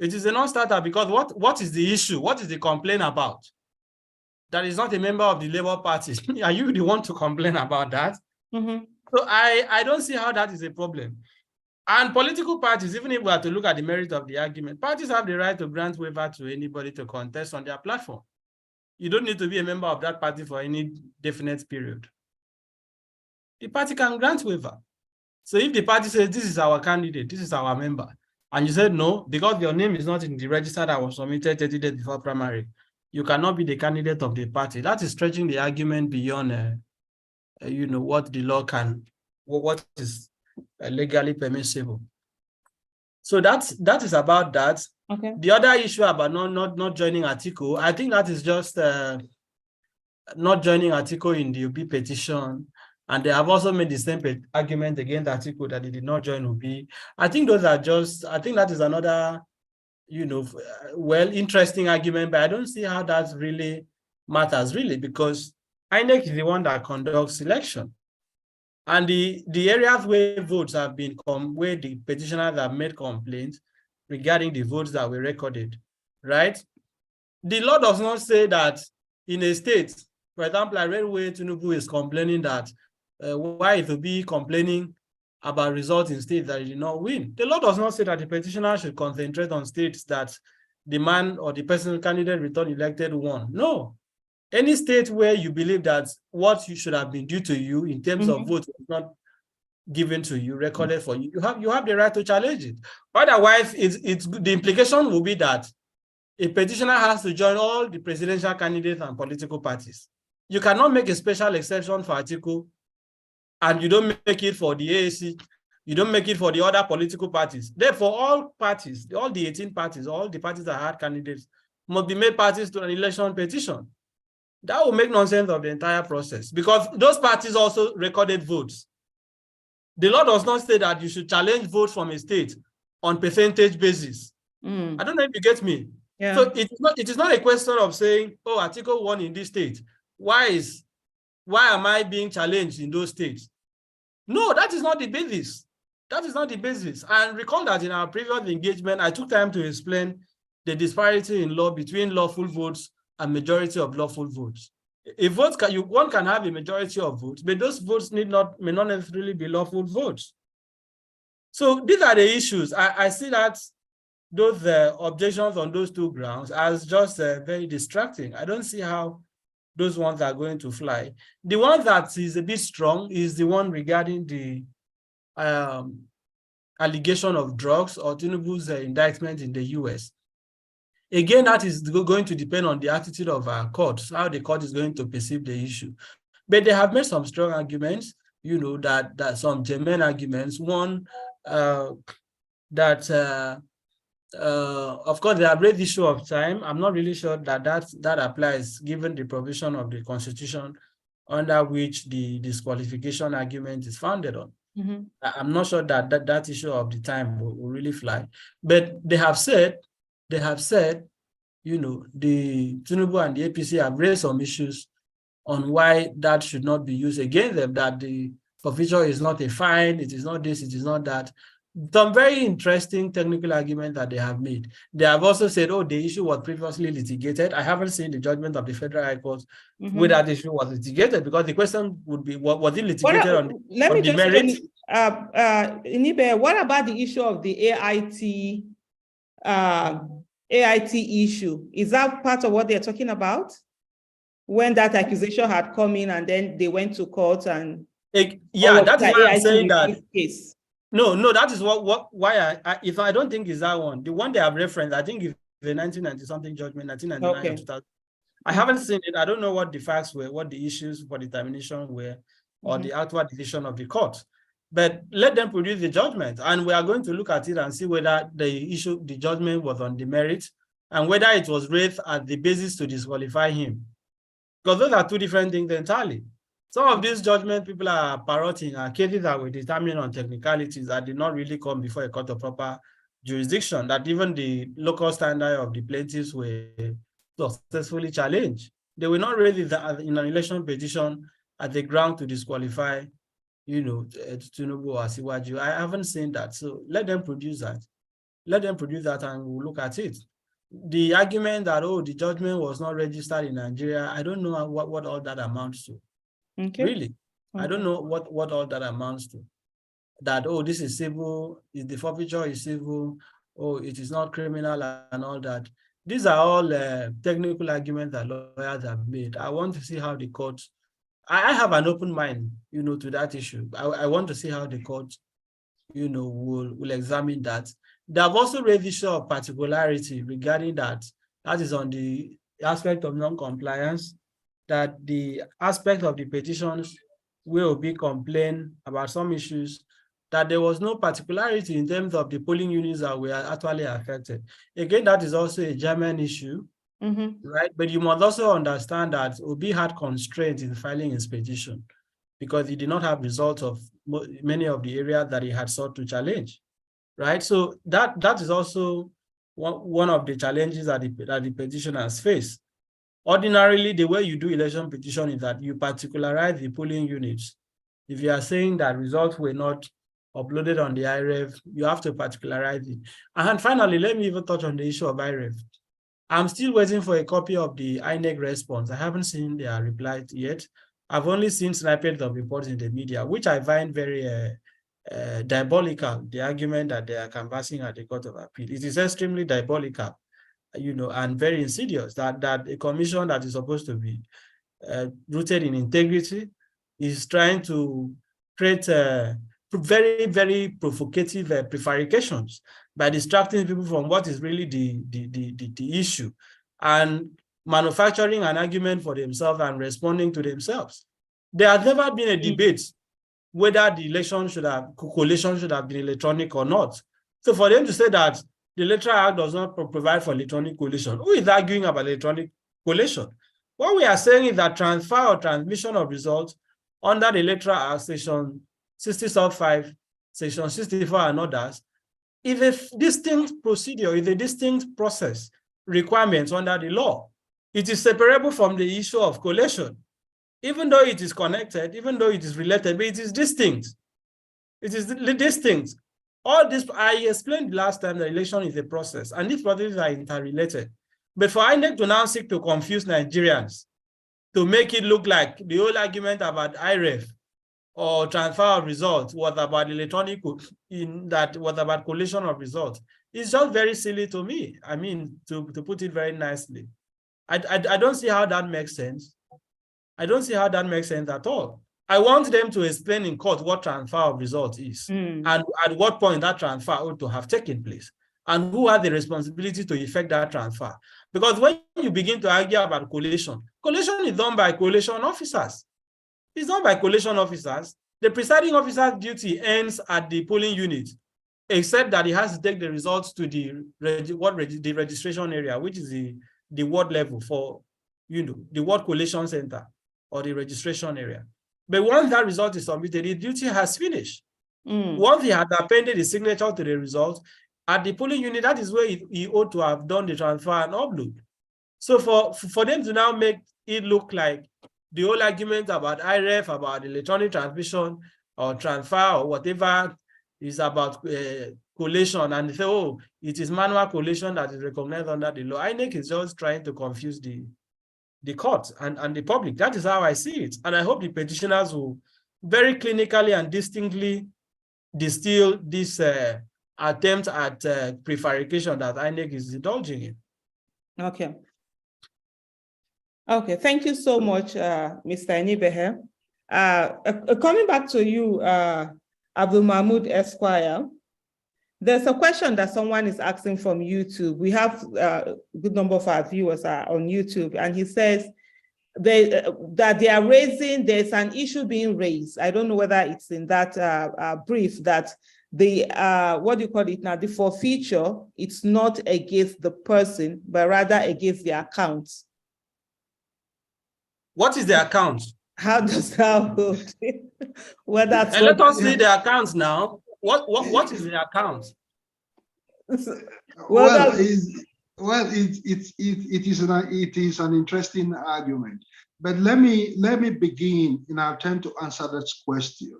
C: It is a non-starter because what is the issue? What is the complaint about? That is not a member of the Labour Party. Are you the one to complain about that?
A: Mm-hmm.
C: So I don't see how that is a problem. And political parties, even if we are to look at the merit of the argument, parties have the right to grant waiver to anybody to contest on their platform. You don't need to be a member of that party for any definite period. The party can grant waiver. So if the party says, this is our candidate, this is our member, and you said no, because your name is not in the register that was submitted 30 days before primary, you cannot be the candidate of the party. That is stretching the argument beyond what the law can, what is legally permissible. So that is about that.
A: Okay.
C: The other issue about not joining article, I think that is just not joining article in the OB petition, and they have also made the same argument against article that they did not join OB. I think those are just, I think that is another, interesting argument, but I don't see how that really matters, really, because INEC is the one that conducts election. And the areas where votes have been, where the petitioners have made complaints regarding the votes that were recorded, right? The law does not say that in a state, for example, I read where Tinubu is complaining that why it will be complaining about results in states that he did not win. The law does not say that the petitioner should concentrate on states that the man or the person candidate returned elected won. No. Any state where you believe that what you should have been due to you in terms of votes was not given to you, recorded for you, you have the right to challenge it. Otherwise, the implication will be that a petitioner has to join all the presidential candidates and political parties. You cannot make a special exception for article, and you don't make it for the AAC, you don't make it for the other political parties. Therefore, all parties, all the 18 parties, all the parties that had candidates must be made parties to an election petition. That will make nonsense of the entire process, because those parties also recorded votes. The law does not say that you should challenge votes from a state on percentage basis. I don't know if you get me.
A: Yeah.
C: So it is not a question of saying, oh, Article 1 in this state, why am I being challenged in those states? No, that is not the basis. That is not the basis. And recall that in our previous engagement, I took time to explain the disparity in law between lawful votes and majority of lawful votes. If votes one can have a majority of votes, but those votes may not necessarily be lawful votes. So these are the issues. I see that those objections on those two grounds as just very distracting. I don't see how those ones are going to fly. The one that is a bit strong is the one regarding the allegation of drugs or Tinubu's indictment in the US. Again, that is going to depend on the attitude of our courts, how the court is going to perceive the issue. But they have made some strong arguments, that some germane arguments. One, of course, they have raised the issue of time. I'm not really sure that applies given the provision of the Constitution under which the disqualification argument is founded on. I'm not sure that issue of the time will really fly. But they have said, the Tinubu and the APC have raised some issues on why that should not be used against them, that the forfeiture is not a fine, it is not this, it is not that. some very interesting technical argument that they have made. They have also said, oh, the issue was previously litigated. I haven't seen the judgment of the Federal High Court where that issue was litigated, because the question would be, was it litigated on the merit?
A: Inibehe, what about the issue of the AIT issue? Is that part of what they're talking about? When that accusation had come in and then they went to court and
C: yeah, that is why I'm saying that.
A: Case.
C: No, that is why if I don't think is that one. The one they have referenced, I think, is the 1990 something judgment, 1999 or 2000. I haven't seen it. I don't know what the facts were, what the issues for determination were, or the outward decision of the court. But let them produce the judgment, and we are going to look at it and see whether the judgment was on the merit, and whether it was raised as the basis to disqualify him. Because those are two different things entirely. Some of these judgment people are parroting are cases that were determined on technicalities that did not really come before a court of proper jurisdiction, that even the local standard of the plaintiffs were successfully challenged. They were not raised in an election petition as the ground to disqualify, Tinubu or Asiwaju. I haven't seen that. So let them produce that. Let them produce that and we'll look at it. The argument that, oh, the judgment was not registered in Nigeria, I don't know what all that amounts to.
A: Okay.
C: Really, I don't know what all that amounts to. That, oh, this is civil, the forfeiture is civil, oh, it is not criminal and all that. These are all technical arguments that lawyers have made. I want to see how the court, I have an open mind, to that issue. I want to see how the court, will examine that. They have also raised the issue of particularity regarding that. That is on the aspect of non-compliance, that the aspect of the petitions will be complained about some issues, that there was no particularity in terms of the polling units that were actually affected. Again, that is also a German issue, right? But you must also understand that Obi had constraints in filing his petition because he did not have results of many of the areas that he had sought to challenge, right? So that is also one of the challenges that the petitioners face. Ordinarily, the way you do election petition is that you particularize the polling units. If you are saying that results were not uploaded on the IREV, you have to particularize it. And finally, let me even touch on the issue of IREV. I'm still waiting for a copy of the INEC response. I haven't seen their reply yet. I've only seen snippets of reports in the media, which I find very diabolical, the argument that they are canvassing at the Court of Appeal. It is extremely diabolical, and very insidious that a commission that is supposed to be rooted in integrity is trying to create very, very provocative prevarications by distracting people from what is really the issue and manufacturing an argument for themselves and responding to themselves. There has never been a debate whether the collation should have been electronic or not. So for them to say that the Electoral Act does not provide for electronic collation, who is arguing about electronic collation? What we are saying is that transfer or transmission of results under the Electoral Act, Section 60(5), Section 64 and others, is a distinct procedure, is a distinct process, requirements under the law. It is separable from the issue of collation. Even though it is connected, even though it is related, but it is distinct. It is distinct. All this, I explained last time, the election is a process, and these processes are interrelated. But for INEC to now seek to confuse Nigerians, to make it look like the whole argument about IREF or transfer of results was about electronic, was about collation of results, it's just very silly to me. I mean, to put it very nicely. I don't see how that makes sense. I don't see how that makes sense at all. I want them to explain in court what transfer of results is and at what point that transfer ought to have taken place and who has the responsibility to effect that transfer. Because when you begin to argue about collation is done by collation officers. It's done by collation officers. The presiding officer's duty ends at the polling unit, except that he has to take the results to the registration area, which is the ward level for, the ward collation center or the registration area. But once that result is submitted, his duty has finished. Once he had appended his signature to the result, at the polling unit, that is where he ought to have done the transfer and upload. So for them to now make it look like the whole argument about IREF, about electronic transmission or transfer or whatever is about collation, and they say, oh, it is manual collation that is recognized under the law. INEC is just trying to confuse the court and the public. That is how I see it. And I hope the petitioners will very clinically and distinctly distill this attempt at prevarication that INEC is indulging in.
A: Okay. Okay, thank you so much, Mr. Inibehe. Coming back to you, Abdul Mahmud Esquire, there's a question that someone is asking from YouTube. We have a good number of our viewers are on YouTube, and he says that they are raising, there's an issue being raised. I don't know whether it's in that brief that the, what do you call it now, the forfeiture, it's not against the person, but rather against the account.
C: What is the account?
A: How does that work? Well, that's
C: and let us see the accounts now. What is the account?
B: Well, it is an interesting argument. But let me begin in an attempt to answer this question.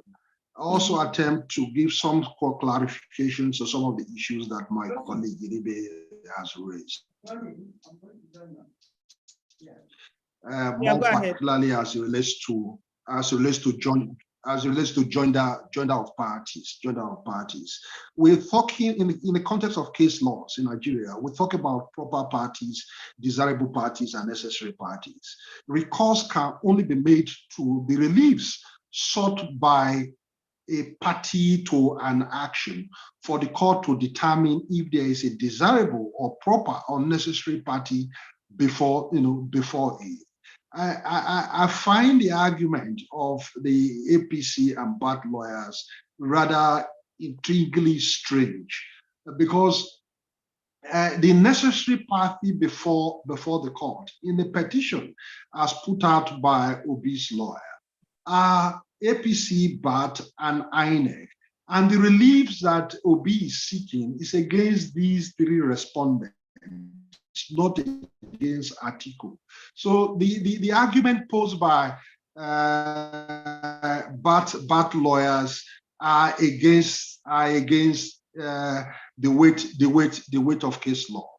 B: I also attempt to give some clarifications to some of the issues that my colleague Inibehe has raised. More particularly as it relates to joinder of parties. We're talking in the context of case laws in Nigeria. We talk about proper parties, desirable parties, and necessary parties. Recourse can only be made to the reliefs sought by a party to an action for the court to determine if there is a desirable or proper or necessary party before it. I find the argument of the APC and BAT lawyers rather intriguingly strange, because the necessary party before the court in the petition as put out by Obi's lawyer are APC, BAT, and INEC, and the reliefs that Obi is seeking is against these three respondents, not against Atiku. So the argument posed by BAT lawyers are against the weight of case law.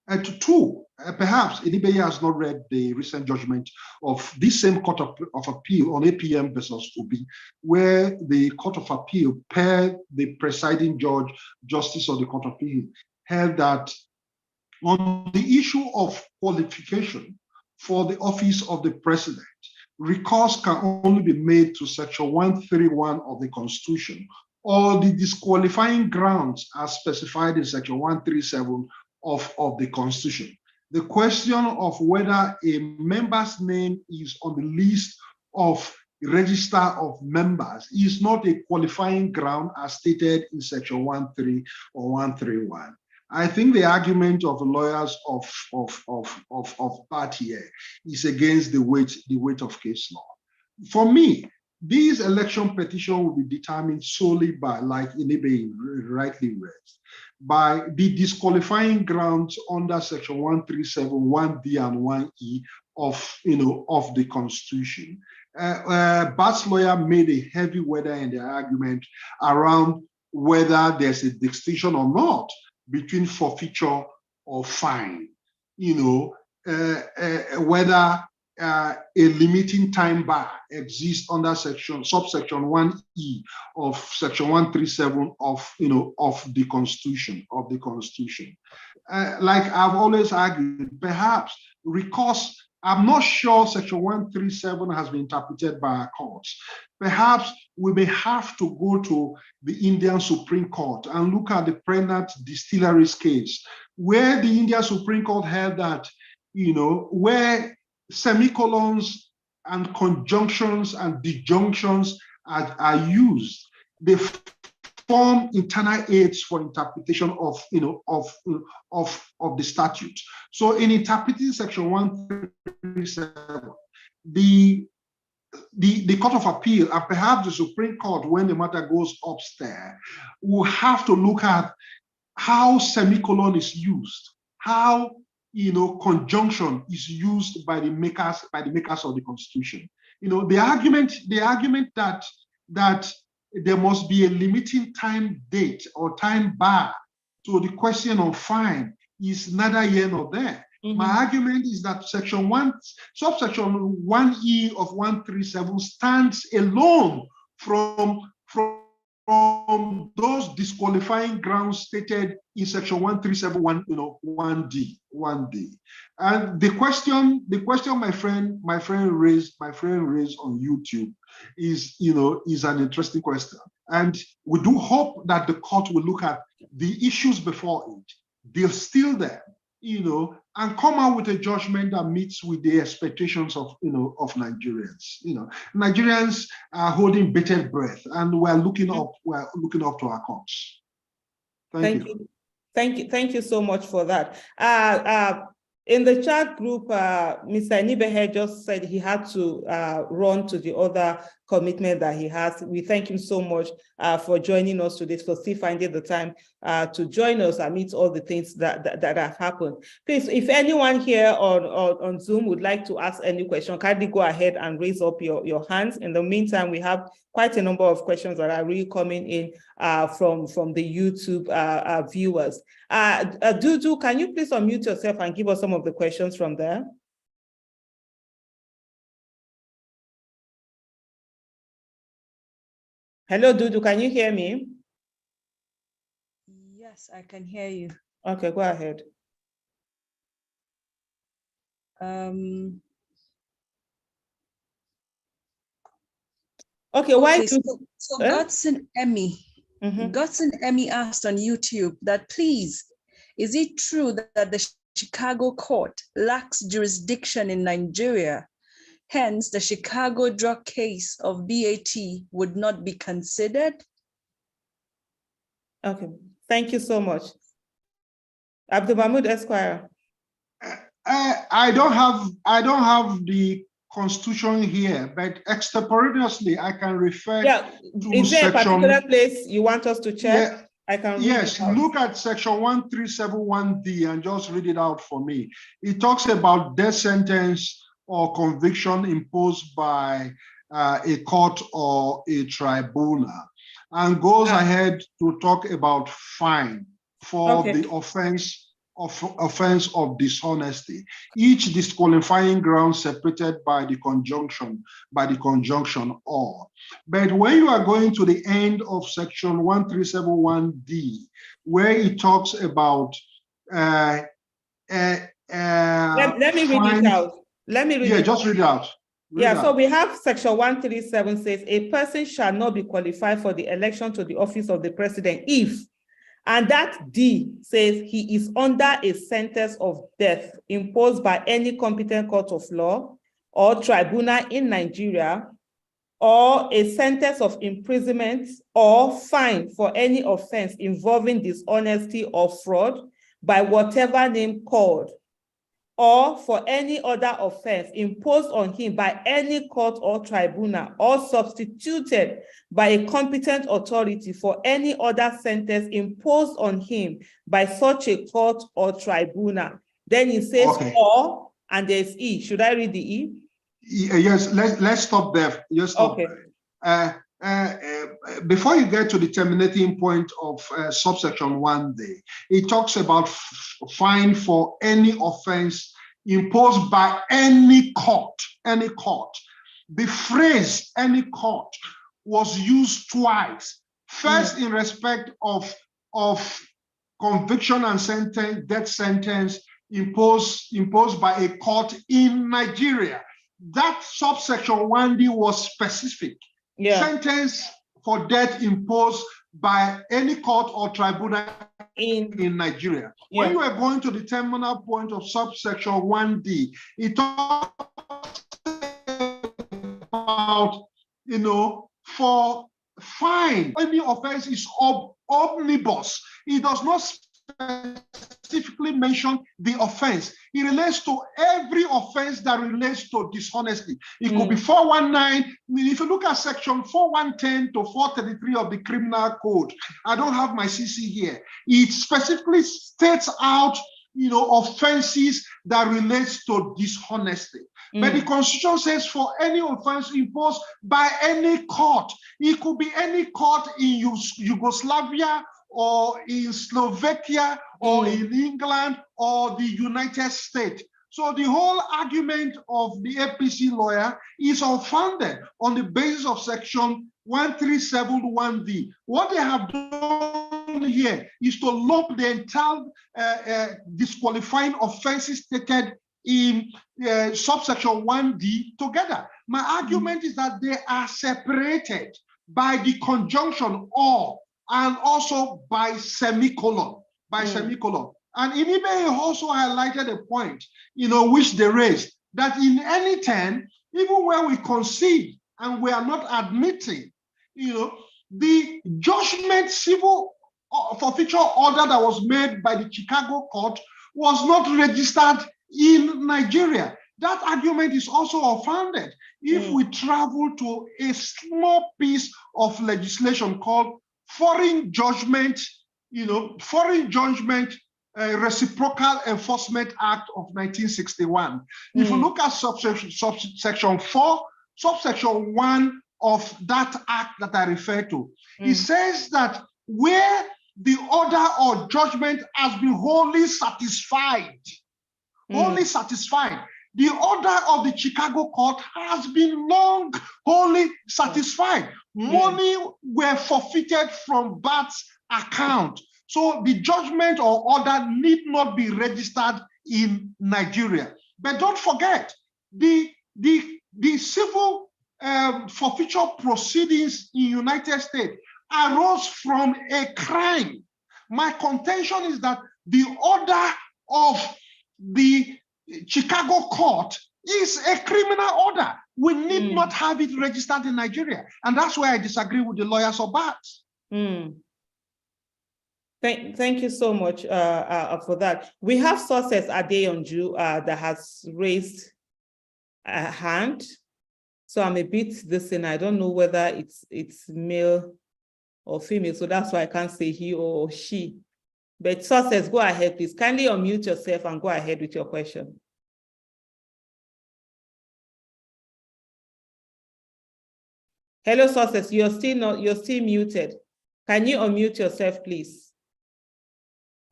B: And two, perhaps Inibehe has not read the recent judgment of this same Court of Appeal on APM versus Obi, where the Court of Appeal, per the presiding judge, Justice of the Court of Appeal, held that on the issue of qualification for the office of the president, recourse can only be made to Section 131 of the Constitution, or the disqualifying grounds as specified in Section 137 of the Constitution. The question of whether a member's name is on the list of register of members is not a qualifying ground as stated in Section 130 or 131. I think the argument of the lawyers of BAT here is against the weight of case law. For me, these election petitions will be determined solely by, like Inibehe rightly raised, by the disqualifying grounds under Section 137, 1D and 1E of the Constitution. BAT's lawyer made a heavy weather in the argument around whether there's a distinction or not between forfeiture or fine, whether a limiting time bar exists under subsection 1E of Section 137 of the Constitution. Like I've always argued, perhaps recourse, I'm not sure Section 137 has been interpreted by our courts. Perhaps we may have to go to the Indian Supreme Court and look at the pregnant distilleries case, where the Indian Supreme Court held that, where semicolons and conjunctions and disjunctions are used, they form internal aids for interpretation of the statute. So in interpreting Section 137, the Court of Appeal and perhaps the Supreme Court, when the matter goes upstairs, will have to look at how semicolon is used, how conjunction is used by the makers of the Constitution. The argument that there must be a limiting time date or time bar. So the question of fine is neither here nor there. My argument is that subsection 1E of 137 stands alone from those disqualifying grounds stated in section 137, 1D. And the question my friend raised on YouTube is an interesting question. And we do hope that the court will look at the issues before it, distill them, and come out with a judgment that meets with the expectations of Nigerians. Nigerians are holding bated breath, and we're looking up to our courts. Thank you.
A: Thank you so much for that. In the chat group, Mr. Inibehe just said he had to run to the other commitment that he has. We thank him so much for joining us today, for still finding the time to join us amidst all the things that have happened. Please, if anyone here on Zoom would like to ask any question, kindly go ahead and raise up your hands. In the meantime, we have quite a number of questions that are really coming in from the YouTube viewers. Dudu, can you please unmute yourself and give us some of the questions from there? Hello, Dudu, can you hear me?
D: Yes, I can hear you.
A: Okay, go ahead. Okay, why?
D: So Godson Emmy asked on YouTube that, please, is it true that the Chicago court lacks jurisdiction in Nigeria? Hence, the Chicago drug case of BAT would not be considered?
A: Okay, thank you so much. Abdul Mahmud, Esquire.
B: I don't have the Constitution here, but extemporaneously I can refer to
A: is there a particular place you want us to check?
B: Yeah,
A: I can read
B: yes, look at section 1371D and just read it out for me. It talks about death sentence or conviction imposed by a court or a tribunal, and goes ahead to talk about fine for the offense of dishonesty. Each disqualifying ground separated by the conjunction or. But when you are going to the end of section 1371D, where it talks about
A: let me read it out. Let me read it
B: just read it out.
A: So we have section 137 says, a person shall not be qualified for the election to the office of the president if, and that D says he is under a sentence of death imposed by any competent court of law or tribunal in Nigeria, or a sentence of imprisonment or fine for any offense involving dishonesty or fraud by whatever name called, or for any other offense imposed on him by any court or tribunal, or substituted by a competent authority for any other sentence imposed on him by such a court or tribunal. Then it says or, and there's E. Should I read the E?
B: Yes, let's stop there. Just stop. Before you get to the terminating point of subsection 1D, it talks about fine for any offense imposed by any court. The phrase any court was used twice. First, in respect of conviction and sentence, death sentence imposed by a court in Nigeria. That subsection 1D was specific. Sentence for death imposed by any court or tribunal in Nigeria. When you are going to the terminal point of subsection 1D, it talks about, for fine, any offense is omnibus. It does not specifically mention the offense. It relates to every offense that relates to dishonesty. It could be 419. If you look at section 4110 to 433 of the criminal code, I don't have my CC here. It specifically states out, offenses that relates to dishonesty. But the Constitution says for any offense imposed by any court, it could be any court in Yugoslavia or in Slovakia or in England or the United States. So the whole argument of the APC lawyer is unfounded on the basis of section 1371D. What they have done here is to lump the entire disqualifying offenses stated in subsection 1D together. My argument is that they are separated by the conjunction or and also by semicolon, semicolon. And Inibehe also highlighted a point, which they raised, that in any term, even where we concede and we are not admitting, the judgment civil forfeiture order that was made by the Chicago court was not registered in Nigeria. That argument is also unfounded if we travel to a small piece of legislation called Foreign Judgment, Reciprocal Enforcement Act of 1961. If you look at subsection 4, subsection 1 of that act that I refer to, it says that where the order or judgment has been wholly satisfied, the order of the Chicago court has been long wholly satisfied. Money were forfeited from Bat's account. So the judgment or order need not be registered in Nigeria. But don't forget, the civil forfeiture proceedings in United States arose from a crime. My contention is that the order of the Chicago court is a criminal order. We need not have it registered in Nigeria. And that's why I disagree with the lawyers of BAT.
A: Thank you so much for that. We have sources Adeonju that has raised a hand. So I'm a bit and I don't know whether it's male or female. So that's why I can't say he or she. But sources, go ahead, please. Kindly unmute yourself and go ahead with your question. Hello, sources. You're still muted. Can you unmute yourself, please?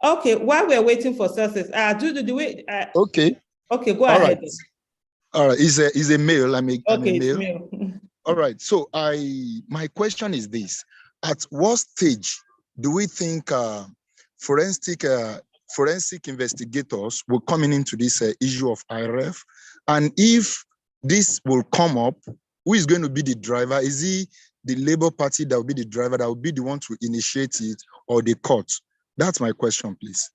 A: Okay, while we're waiting for sources, okay. Okay, go ahead.
E: Right. All right, he's a male. I'm a male.
A: Male.
E: All right. So my question is this: at what stage do we think forensic investigators will come into this issue of IRF? And if this will come up, who is going to be the driver? Is he the Labour Party that will be the driver, that will be the one to initiate it, or the court? That's my question, please.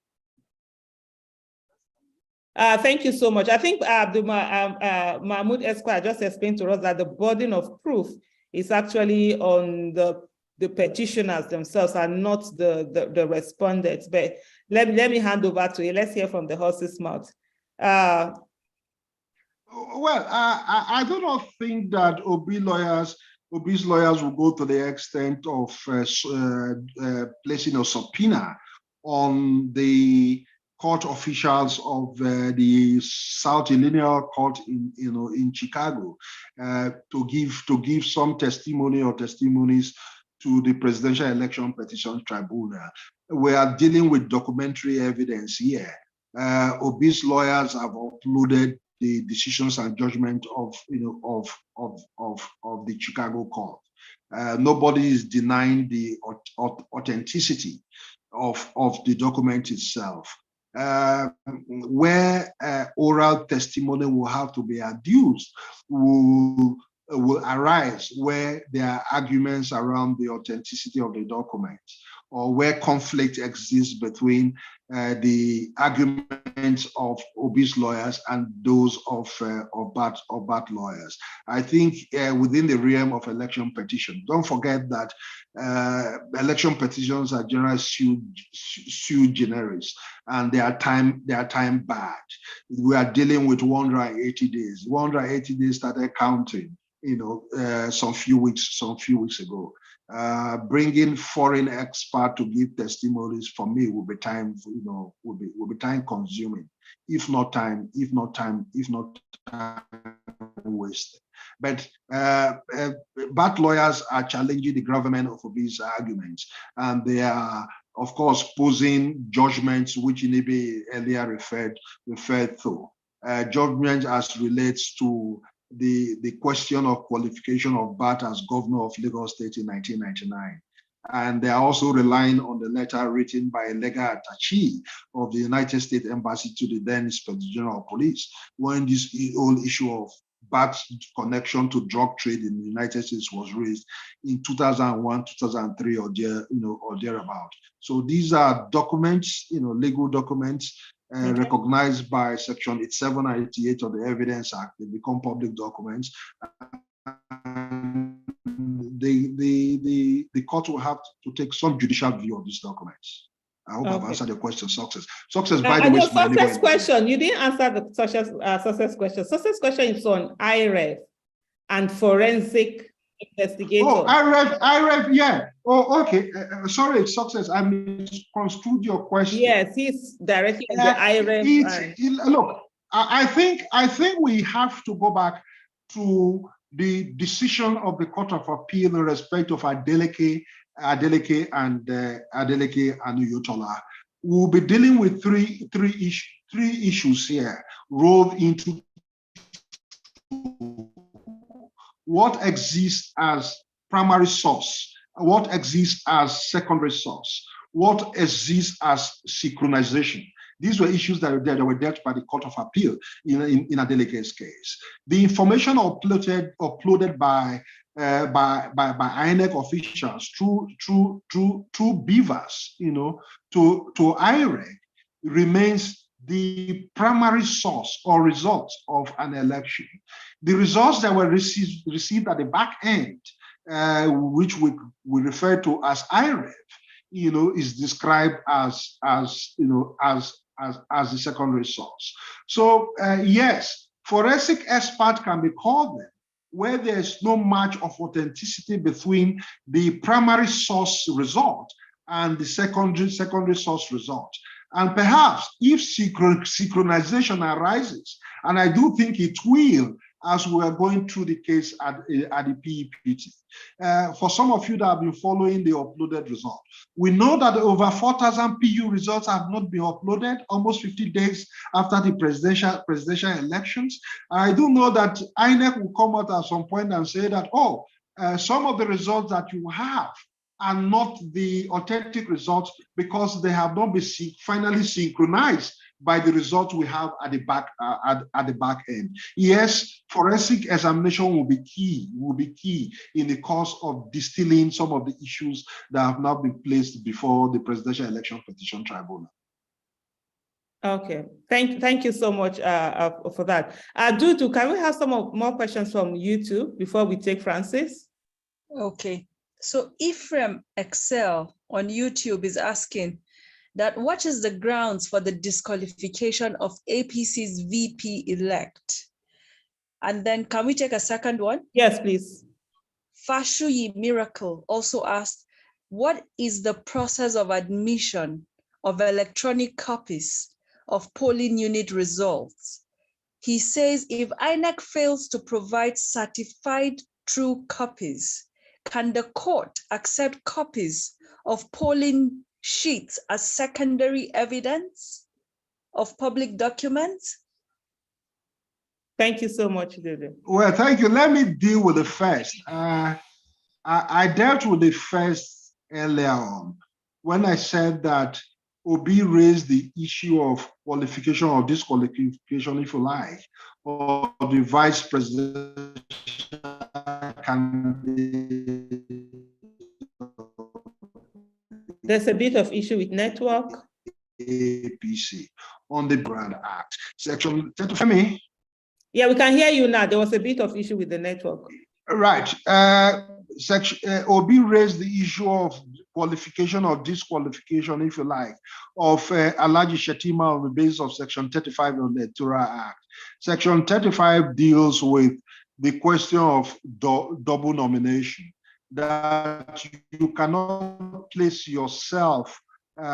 A: Thank you so much. I think Abdul Mahmud Esquire just explained to us that the burden of proof is actually on the petitioners themselves and not the respondents. But let me hand over to you. Let's hear from the horse's mouth.
B: Well, I do not think that Obi's lawyers will go to the extent of placing a subpoena on the court officials of the South Illinois Court in Chicago to give some testimony or testimonies to the Presidential Election Petition Tribunal. We are dealing with documentary evidence here. Obi's lawyers have uploaded the decisions and judgment of the Chicago court. Nobody is denying the authenticity of the document itself. Where oral testimony will have to be adduced will arise where there are arguments around the authenticity of the document, or where conflict exists between the arguments of Obi's lawyers and those of BAT lawyers. I think within the realm of election petition, don't forget that election petitions are generally sui generis, and they are time barred. We are dealing with 180 days. 180 days started counting, some few weeks ago. bringing foreign expert to give testimonies for me will be time, will be time consuming, if not time wasted. But bad lawyers are challenging the government of these arguments, and they are, of course, posing judgments which Inibehe earlier referred to. Judgments as relates to the question of qualification of Bat as governor of Lagos State in 1999. And they are also relying on the letter written by a legal attaché of the United States Embassy to the then Inspector General of Police, when this whole issue of Bat's connection to drug trade in the United States was raised in 2001, 2003, or thereabout. So these are documents, legal documents, recognized by Section 87 and 88 of the Evidence Act. They become public documents. The court will have to take some judicial view of these documents. I hope I've answered the question. Success, by the way.
A: Success question. You didn't answer the success question. Success question is on IREF and forensic investigator.
B: Oh, IREF, yeah. Oh, okay. Sorry, Success. I misconstrued your question.
A: Yes, he's directly in the IREF.
B: Look, I think we have to go back to the decision of the Court of Appeal in respect of Adeleke and Uyotola. We'll be dealing with three issues here, rolled into what exists as primary source, what exists as secondary source, what exists as synchronization. These were issues that were dealt by the Court of Appeal in Adeleke's case. The information uploaded by INEC officials through beavers, to IREC remains the primary source or result of an election. The results that were received at the back end, which we refer to as IREF, is described as the secondary source. So yes, forensic expert can be called them where there's no match of authenticity between the primary source result and the secondary source result. And perhaps if synchronization arises, and I do think it will, as we are going through the case at the PEPT. For some of you that have been following the uploaded result, we know that over 4,000 PU results have not been uploaded almost 50 days after the presidential elections. I do know that INEC will come out at some point and say that, some of the results that you have are not the authentic results because they have not been finally synchronized by the results we have at the back end. Yes, forensic examination will be key in the course of distilling some of the issues that have now been placed before the Presidential Election Petition Tribunal.
A: Okay, thank you so much for that. Dudu, can we have some more questions from YouTube before we take Francis?
D: Okay, so Ephraim Excel on YouTube is asking that what is the grounds for the disqualification of APC's VP elect? And then can we take a second one?
A: Yes, please.
D: Fashuyi Miracle also asked, what is the process of admission of electronic copies of polling unit results? He says if INEC fails to provide certified true copies, can the court accept copies of polling sheets as secondary evidence of public documents?
A: Thank you so much, Dudu.
B: Well, thank you. Let me deal with the first. I dealt with the first earlier on when I said that Obi raised the issue of qualification or disqualification, if you like, of the vice presidential candidate.
A: There's a bit of issue with network.
B: APC on the Brand Act. Section 35.
A: Yeah, we can hear you now. There was a bit of issue with the network.
B: Right. Obi raised the issue of qualification or disqualification, if you like, of Alhaji Shetima on the basis of Section 35 of the Electoral Act. Section 35 deals with the question of double nomination. that you cannot place yourself, you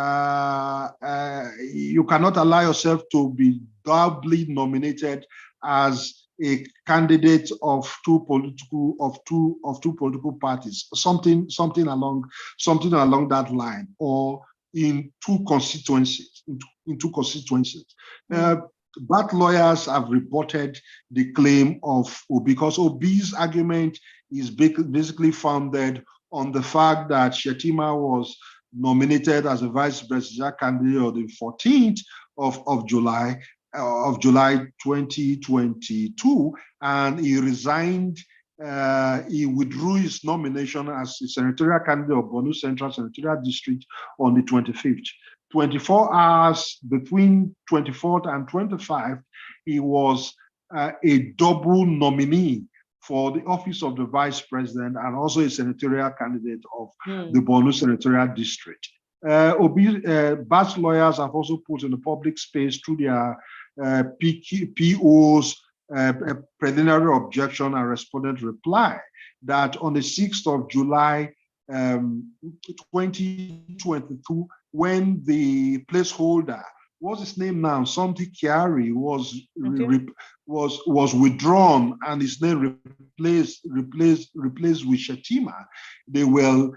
B: cannot allow yourself to be doubly nominated as a candidate of two political parties, something along that line, or in two constituencies. But lawyers have reported the claim of Obi, because Obi's argument is basically founded on the fact that Shettima was nominated as a vice presidential candidate on the 14th of July 2022, and he resigned. He withdrew his nomination as a senatorial candidate of Borno Central Senatorial District on the 25th. 24 hours between 24th and 25th, he was a double nominee for the office of the vice president and also a senatorial candidate of the Borno Senatorial District. Bat's lawyers have also put in the public space through their POs, preliminary objection and respondent reply, that on the 6th of July 2022, when the placeholder, what's his name now, something Chiari, was withdrawn and his name replaced with Shettima, they were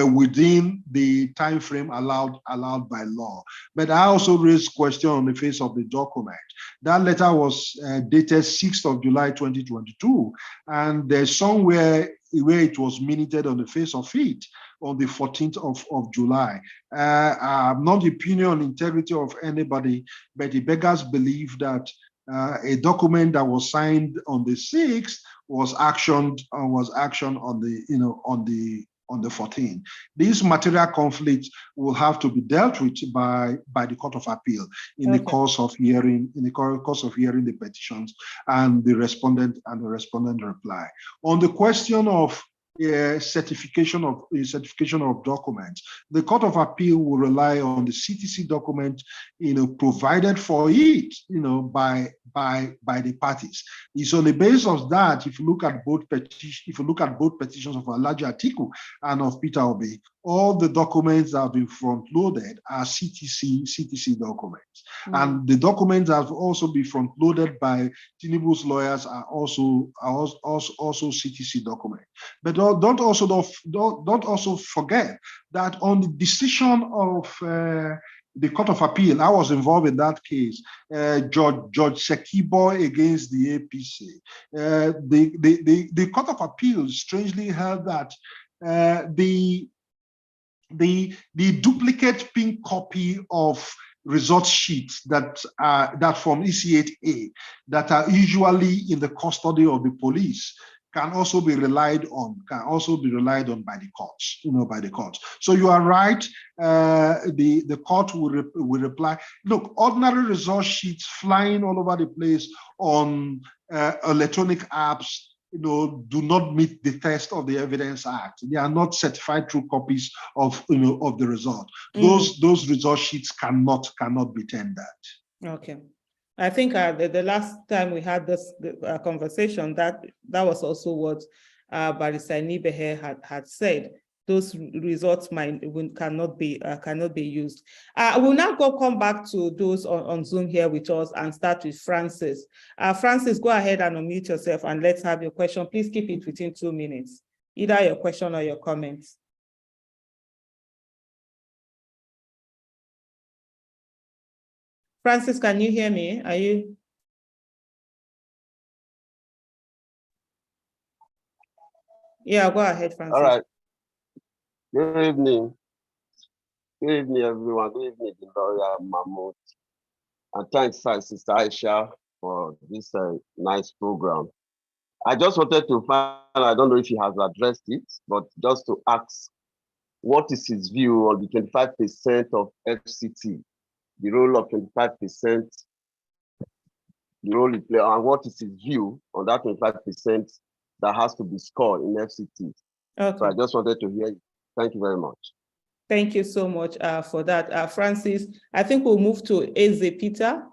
B: within the time frame allowed by law. But I also raised question on the face of the document. That letter was dated 6th of July 2022, and there's somewhere where it was minuted on the face of it on the 14th of July. I'm not the opinion on integrity of anybody, but it beggars belief that a document that was signed on the 6th was actioned on the 14th. This material conflict will have to be dealt with by the Court of Appeal in the course of hearing the petitions and the respondent reply. On the question of certification of documents, the Court of Appeal will rely on the CTC document, provided for it, by the parties. It's on the basis of that, if you look at both petitions of Alhaji Atiku and of Peter Obi, all the documents that have been front-loaded are CTC documents. And the documents that have also been front-loaded by Tinubu's lawyers are also CTC documents. But don't also forget that on the decision of the Court of Appeal, I was involved in that case, Judge Sekibo against the APC. The Court of Appeal strangely held that the duplicate pink copy of result sheets that from EC8A that are usually in the custody of the police can also be relied on by the courts, So you are right. The court will reply. Look, ordinary result sheets flying all over the place on electronic apps, do not meet the test of the Evidence Act. They are not certified true copies of the result. Those result sheets cannot be tendered.
A: Okay. I think the last time we had this conversation, that was also what Barrister Inibehe had said. Those results cannot be used. We'll now come back to those on Zoom here with us and start with Francis. Francis, go ahead and unmute yourself and let's have your question. Please keep it within 2 minutes, either your question or your comments. Francis, can you hear me? Are you? Yeah, go ahead, Francis.
F: All right. Good evening. Good evening, everyone. Good evening, Lawyer Mahmud. And thanks, Sister Aisha, for this nice program. I just wanted to find, I don't know if he has addressed it, but just to ask, what is his view on the 25% of FCT, the role of 25%, the role it plays, and what is his view on that 25% that has to be scored in FCT? Okay. So I just wanted to hear you. Thank you very much.
A: Thank you so much for that. Francis, I think we'll move to Eze Peter.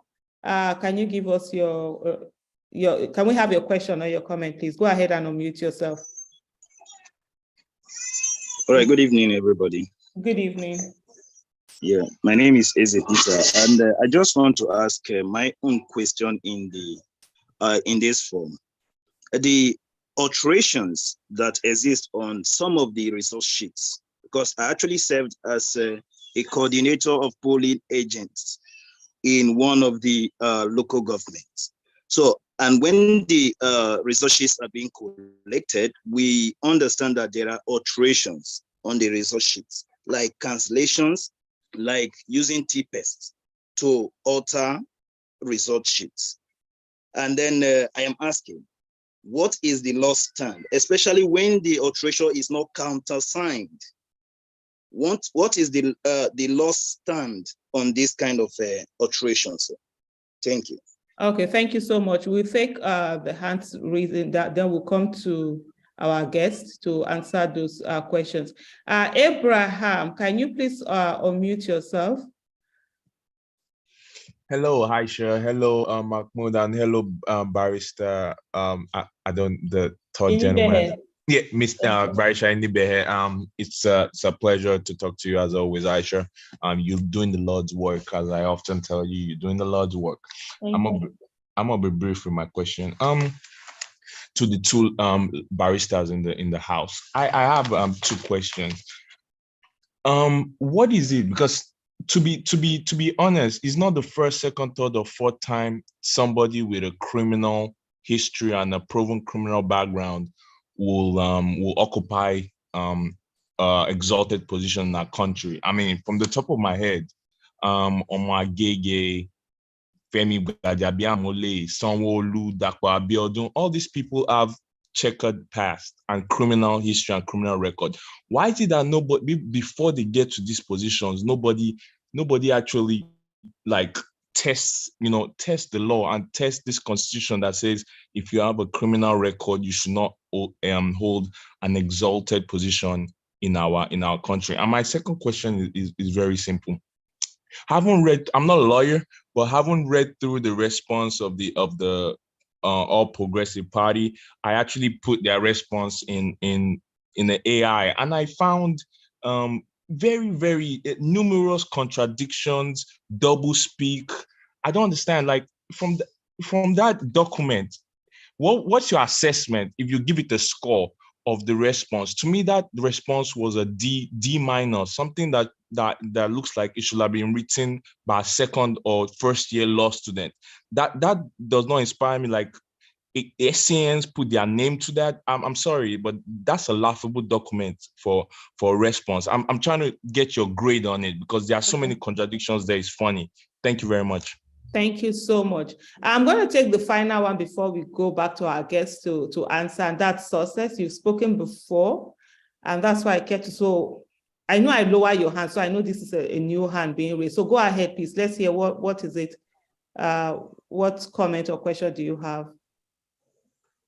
A: Can you give us can we have your question or your comment, please? Go ahead and unmute yourself.
G: All right, good evening, everybody.
A: Good evening.
G: Yeah, my name is Eze Peter, and I just want to ask my own question in this form. The alterations that exist on some of the resource sheets, because I actually served as a coordinator of polling agents in one of the local governments. So, and when the resource sheets are being collected, we understand that there are alterations on the resource sheets, like cancellations, like using T-Pest to alter result sheets. And then I am asking, what is the loss stand, especially when the alteration is not countersigned? What is the loss stand on this kind of alterations? Thank you.
A: Okay, thank you so much. We'll take the hands raising that, then we'll come to our guests to answer those questions. Abraham, can you please unmute yourself?
H: Hello, Aisha. Hello, Mahmoud, and hello, Barrister. I don't the third gentleman. Yeah, Mr. Aisha Inibehe. It's a pleasure to talk to you as always, Aisha. You're doing the Lord's work, as I often tell you. You're doing the Lord's work. I'm gonna be brief with my question. To the two barristers in the house, I have two questions. What is it? Because to be honest, it's not the first, second, third, or fourth time somebody with a criminal history and a proven criminal background will occupy exalted position in our country. I mean, from the top of my head, Omar Gege, Femi Gbadabiamole, Sanwo-Olu, Dapo Abiodun, all these people have checkered past and criminal history and criminal record. Why is it that nobody, before they get to these positions, nobody actually like test the law and test this constitution that says if you have a criminal record, you should not hold an exalted position in our country? And my second question is very simple. I'm not a lawyer, but haven't read through the response of the All Progressive Party. I actually put their response in the AI, and I found very, very numerous contradictions, double speak. I don't understand. Like from that document, what's your assessment if you give it a score of the response? To me, that response was a D minus, something that looks like it should have been written by a second or first year law student. That does not inspire me. Like SCNs put their name to that. I'm sorry, but that's a laughable document for response. I'm trying to get your grade on it because there are so many contradictions there. It's funny. Thank you very much.
A: Thank you so much. I'm going to take the final one before we go back to our guests to answer, and that's success. You've spoken before, and that's why I kept it. So I know I lower your hand, so I know this is a new hand being raised. So go ahead, please. Let's hear what is it? What comment or question do you have?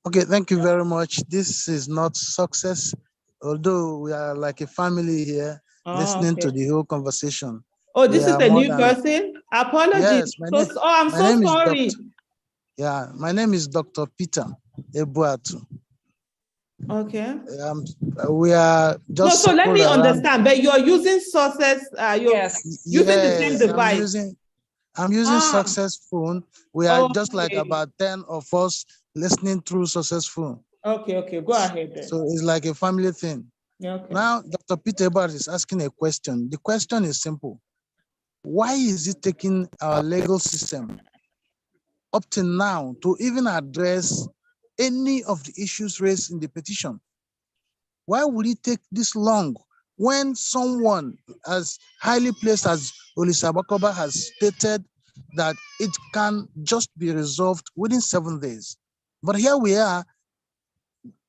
I: Okay, thank you very much. This is not success, although we are like a family here listening to the whole conversation.
A: Oh, this is a new person? Apologies.
I: Yes,
A: I'm so sorry.
I: My name is Dr. Peter Ebuatu.
A: Okay.
I: We are just.
A: So let me understand, but you're using sources, using the same device.
I: I'm using Success phone. We are just like about 10 of us listening through Success phone.
A: Okay, go ahead then.
I: So it's like a family thing.
A: Okay.
I: Now, Dr. Peter Ebuatu is asking a question. The question is simple. Why is it taking our legal system up to now to even address any of the issues raised in the petition? Why would it take this long when someone as highly placed as Olisa Bakoba has stated that it can just be resolved within 7 days? But here we are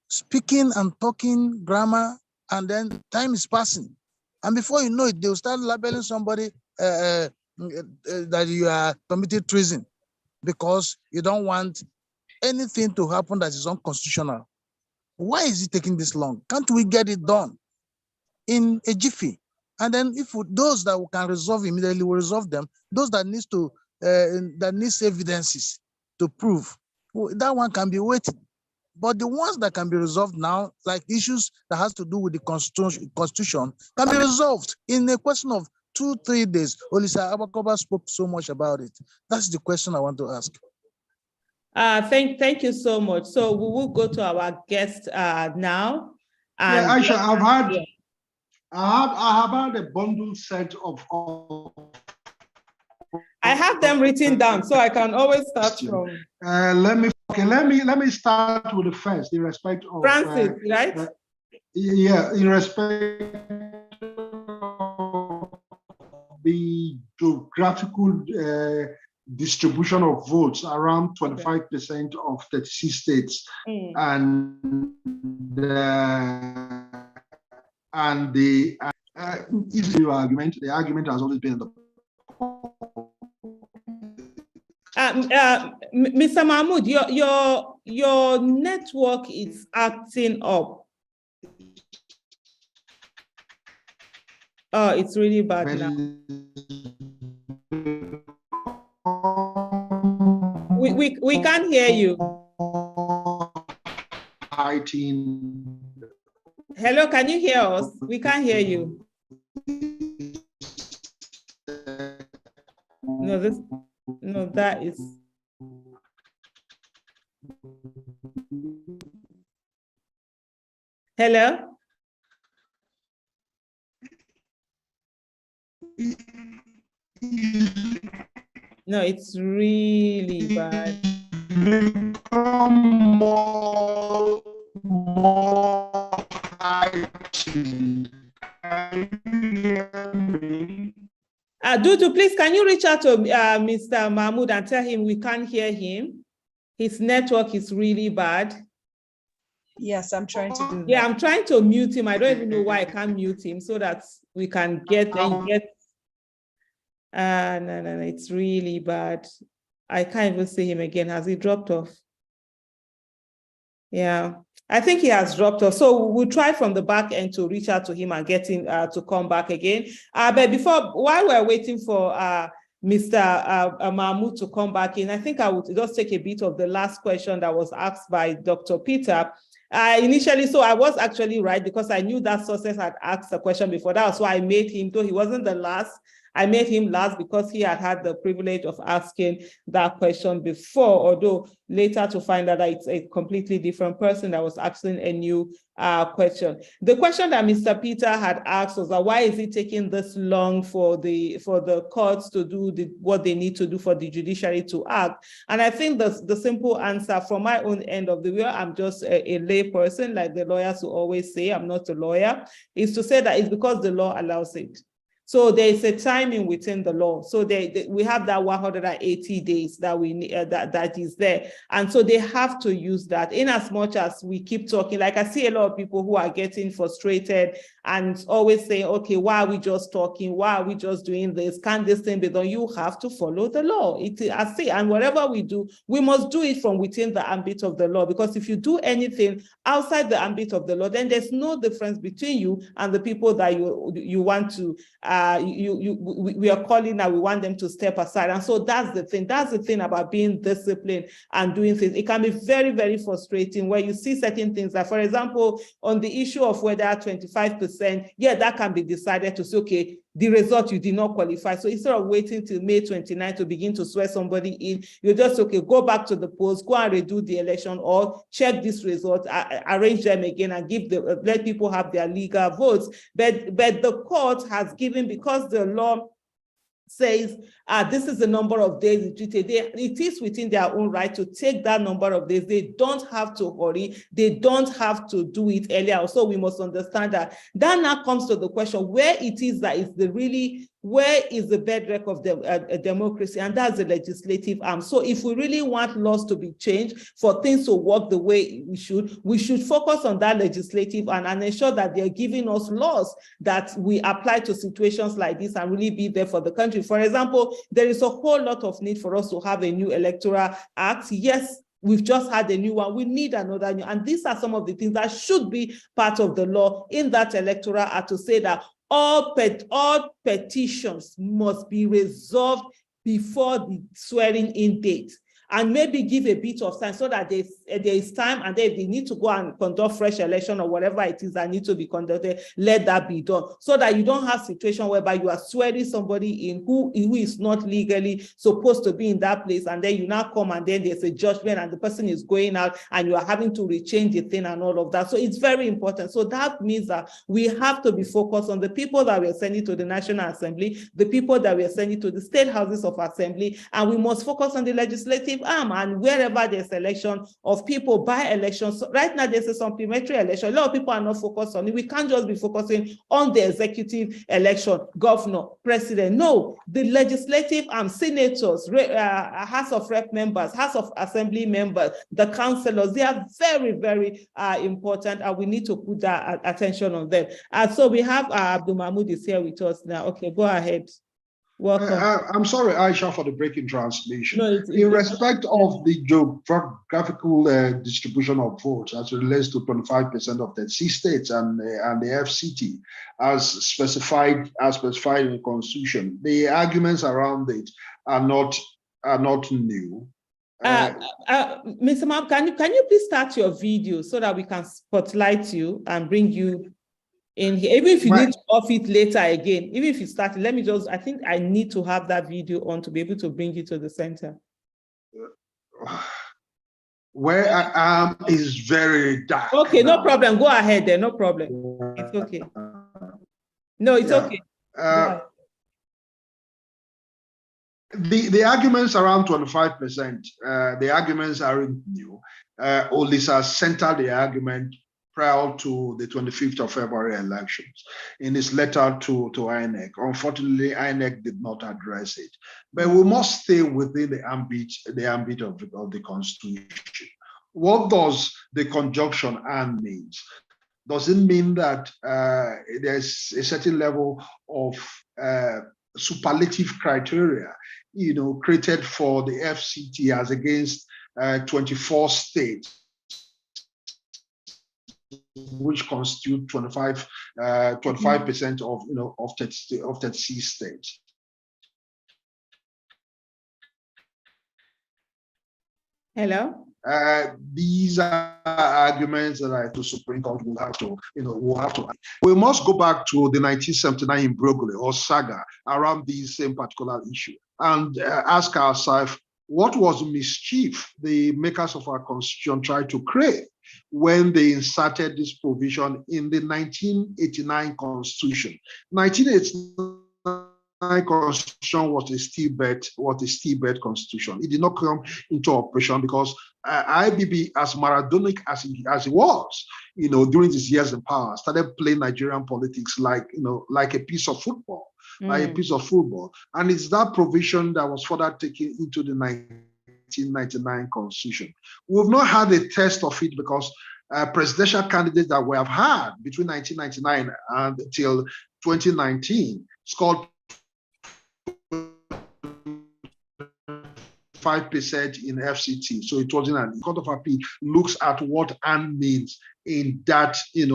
I: speaking and talking grammar, and then time is passing. And before you know it, they'll start labeling somebody that you are committed treason because you don't want anything to happen that is unconstitutional. Why is it taking this long? Can't we get it done in a jiffy? And then if those that we can resolve immediately, we'll resolve them. Those that needs evidences to prove, that one can be waiting. But the ones that can be resolved now, like issues that has to do with the constitution, can be resolved in a question of 2-3 days. Olisa Abakoba spoke so much about it. That's the question I want to ask.
A: Thank you so much. So we will go to our guest now. And
B: yeah, Aisha, I have had a bundle set of.
A: I have them written down, so I can always start from.
B: Let me start with the first, in respect of
A: Francis, right?
B: Yeah, in respect of the geographical distribution of votes around 25% of 36 states, and the argument has always been the.
A: Mr. Mahmoud, your network is acting up. Oh, it's really bad now. We can't hear you. Hello, can you hear us? We can't hear you. No, that is. Hello? No, it's really bad. Dudu, please, can you reach out to Mr. Mahmoud and tell him we can't hear him? His network is really bad.
D: Yes, I'm trying to do that.
A: Yeah, I'm trying to mute him. I don't even know why I can't mute him, so that we can get. No, it's really bad. I can't even see him again. Has he dropped off? Yeah, I think he has dropped off. So we'll try from the back end to reach out to him and get him to come back again. But while we're waiting for Mr. Mahmoud to come back in, I think I would just take a bit of the last question that was asked by Dr. Peter. Initially, so I was actually right, because I knew that Success had asked the question before. That was why I made him, though he wasn't the last. I made him last because he had the privilege of asking that question before, although later to find out that it's a completely different person that was asking a new question. The question that Mr. Peter had asked was, why is it taking this long for the courts to do what they need to do for the judiciary to act? And I think the simple answer from my own end of the wheel, I'm just a lay person, like the lawyers who always say, I'm not a lawyer, is to say that it's because the law allows it. So there is a timing within the law. So we have that 180 days that we need, that is there. And so they have to use that, in as much as we keep talking. Like, I see a lot of people who are getting frustrated and always saying, okay, why are we just talking? Why are we just doing this? Can't this thing be done? You have to follow the law. I say, and whatever we do, we must do it from within the ambit of the law, because if you do anything outside the ambit of the law, then there's no difference between you and the people that you want to, we are calling now, we want them to step aside. And so that's the thing. That's the thing about being disciplined and doing things. It can be very, very frustrating where you see certain things, like, for example, on the issue of whether 25%, yeah, that can be decided to say, okay, the result, you did not qualify. So instead of waiting till May 29 to begin to swear somebody in, you just, okay, go back to the polls, go and redo the election, or check this result, arrange them again, and let people have their legal votes. But the court has given, because the law says this is the number of days it is within their own right to take that number of days. They don't have to hurry. They don't have to do it earlier. So we must understand that. That now comes to the question where it is that is where is the bedrock of the democracy, and that's the legislative arm. So if we really want laws to be changed, for things to work the way we should focus on that legislative and ensure that they're giving us laws that we apply to situations like this and really be there for the country. For example, there is a whole lot of need for us to have a new electoral act. Yes, we've just had a new one. We need another new, and these are some of the things that should be part of the law in that electoral act, to say that all petitions must be resolved before the swearing in date. and maybe give a bit of time so that there is time, and then if they need to go and conduct fresh election or whatever it is that need to be conducted, let that be done, so that you don't have situation whereby you are swearing somebody in who is not legally supposed to be in that place, and then you now come and then there's a judgment and the person is going out and you are having to rechange the thing and all of that. So it's very important. So that means that we have to be focused on the people that we are sending to the National Assembly, the people that we are sending to the state houses of assembly, and we must focus on the legislative arm, and wherever there's election of people by elections. So right now there's a supplementary election. A lot of people are not focused on it. We can't just be focusing on the executive election, governor, president. No, the legislative arm, senators, House of Rep members, House of Assembly members, the councillors, they are very, very important, and we need to put that attention on them. So we have Abdul Mahmud is here with us now. Okay, go ahead. Welcome.
B: I'm sorry, Aisha, for the breaking translation.
A: No,
B: in respect of the geographical distribution of votes as it relates to 25% of the C states and the FCT, as specified in the Constitution, the arguments around it are not new.
A: Mr. Mahmoud, can you please start your video so that we can spotlight you and bring you in here? Even if you need to off it later again, even if you start, let me just, I think I need to have that video on to be able to bring you to the center.
B: Where I am is very dark.
A: Okay, no problem. Go ahead then, no problem. It's okay. No, it's okay.
B: The arguments around 25%, the arguments aren't new. Olisa centered the argument prior to the 25th of February elections in his letter to INEC. Unfortunately, INEC did not address it. But we must stay within the ambit of the Constitution. What does the conjunction "and" mean? Does it mean that there's a certain level of superlative criteria, created for the FCT as against 24 states, which constitute 25% of that C states?
A: Hello.
B: These are arguments that the Supreme Court will have to. We must go back to the 1979 imbroglio or saga around this same particular issue and ask ourselves, what was the mischief the makers of our Constitution tried to create when they inserted this provision in the 1989 Constitution? 1989 Constitution was a stillbirth Constitution. It did not come into operation because IBB, as Maradonic as it was, during his years in power, started playing Nigerian politics like a piece of football. Like a piece of football. And it's that provision that was further taken into the 1999 Constitution. We've not had a test of it because presidential candidates that we have had between 1999 until 2019 scored 5% in FCT. So it wasn't an Court of Appeal looks at what "and" means in that, in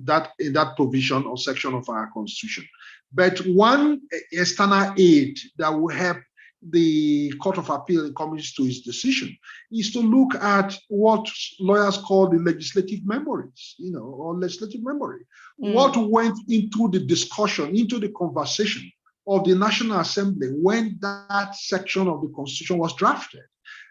B: that provision or section of our Constitution. But one external aid that will help the Court of Appeal in coming to its decision is to look at what lawyers call the legislative memories, or legislative memory. What went into the discussion, into the conversation of the National Assembly when that section of the Constitution was drafted.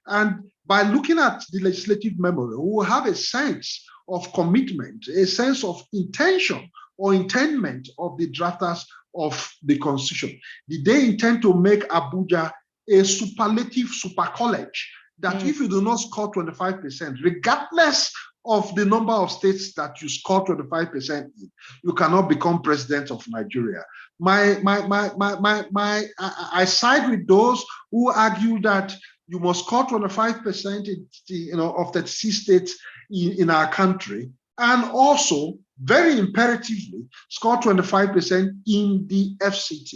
B: And by looking at the legislative memory, we will have a sense of commitment, a sense of intention or intendment of the drafters of the Constitution. Did they intend to make Abuja a superlative super college that if you do not score 25%, regardless of the number of states that you score 25% in, you cannot become president of Nigeria? I side with those who argue that you must score 25% of the C states in our country, and also very imperatively score 25% in the FCT.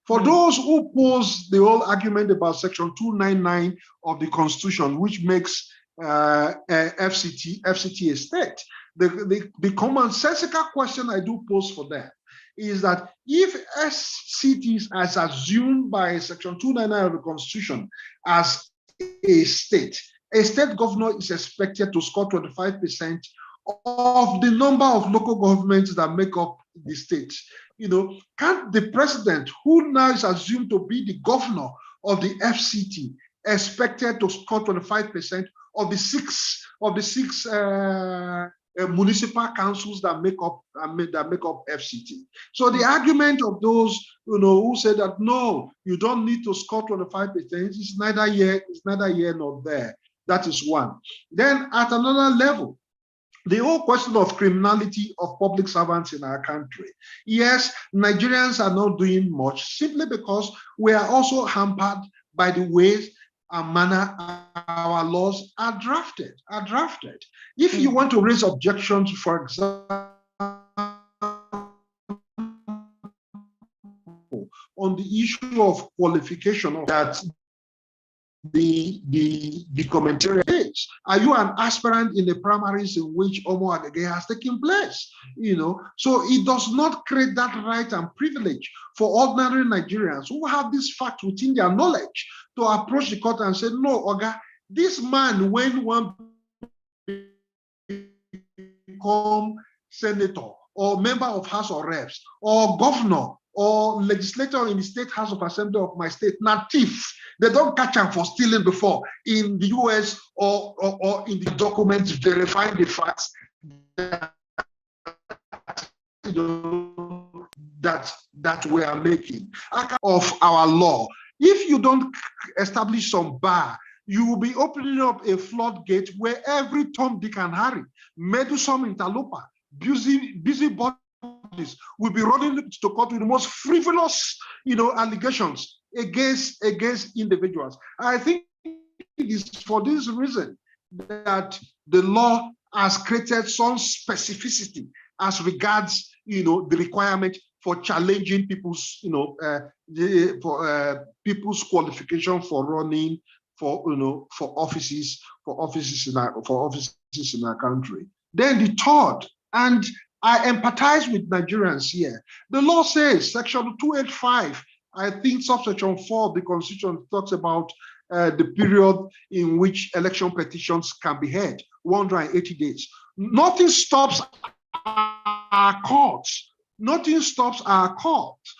B: For those who pose the whole argument about Section 299 of the Constitution, which makes FCT a state, the commonsensical question I do pose for them is that if FCTs, as assumed by Section 299 of the Constitution, as a state governor is expected to score 25% of the number of local governments that make up the state. Can't the president, who now is assumed to be the governor of the FCT, expected to score 25% of the six municipal councils that make up FCT? So the argument of those who say that no, you don't need to score 25% is neither here nor there. That is one. Then at another level, the whole question of criminality of public servants in our country. Yes, Nigerians are not doing much simply because we are also hampered by the ways and manner our laws are drafted. If you want to raise objections, for example, on the issue of qualification of that, the commentary is, are you an aspirant in the primaries in which Omo Agege has taken place? So it does not create that right and privilege for ordinary Nigerians who have this fact within their knowledge to approach the court and say, no, Oga, this man, when one become senator or member of House of Reps or governor or legislator in the State House of Assembly of my state, not thief. They don't catch him for stealing before in the US or in the documents verifying the facts that we are making of our law. If you don't establish some bar, you will be opening up a floodgate where every Tom, Dick, and Harry, meddlesome interloper, busy bodies will be running to court with the most frivolous, allegations against individuals. I think it is for this reason that the law has created some specificity as regards, the requirement for challenging people's, people's qualification for running for offices in our country. Then the third, and I empathize with Nigerians here. The law says, Section 285, I think subsection 4 of the Constitution talks about the period in which election petitions can be heard, 180 days. Nothing stops our courts. Nothing stops our courts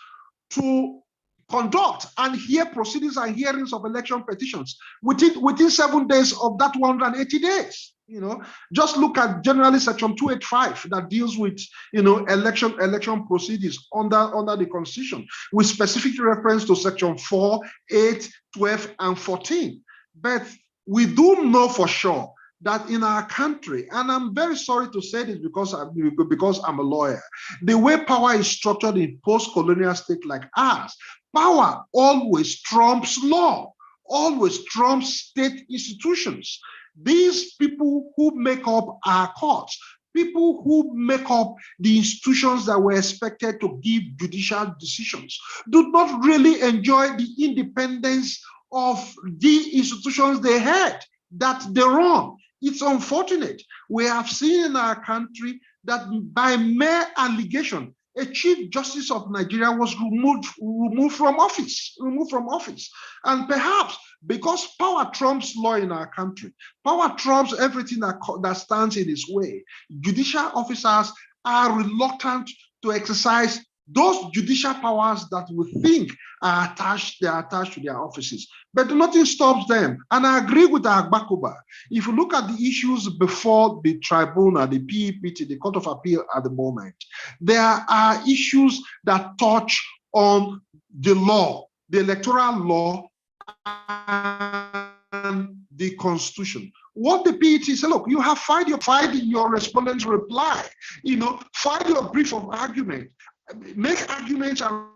B: to conduct and hear proceedings and hearings of election petitions within 7 days of that 180 days. Just look at generally Section 285 that deals with election proceedings under the Constitution, with specific reference to Section 4, 8, 12, and 14. But we do know for sure that in our country, and I'm very sorry to say this because I'm a lawyer, the way power is structured in post-colonial state like ours, power always trumps law, always trumps state institutions. These people who make up our courts, people who make up the institutions that were expected to give judicial decisions, do not really enjoy the independence of the institutions they had, that they run. It's unfortunate. We have seen in our country that by mere allegation, a Chief Justice of Nigeria was removed from office. And perhaps because power trumps law in our country, power trumps everything that stands in its way, judicial officers are reluctant to exercise those judicial powers that we think are attached to their offices. But nothing stops them. And I agree with Agbakuba. If you look at the issues before the tribunal, the PEPT, the Court of Appeal at the moment, there are issues that touch on the law, the electoral law, and the Constitution. What the PET said, look, you have filed your respondent's reply, file your brief of argument, make arguments around.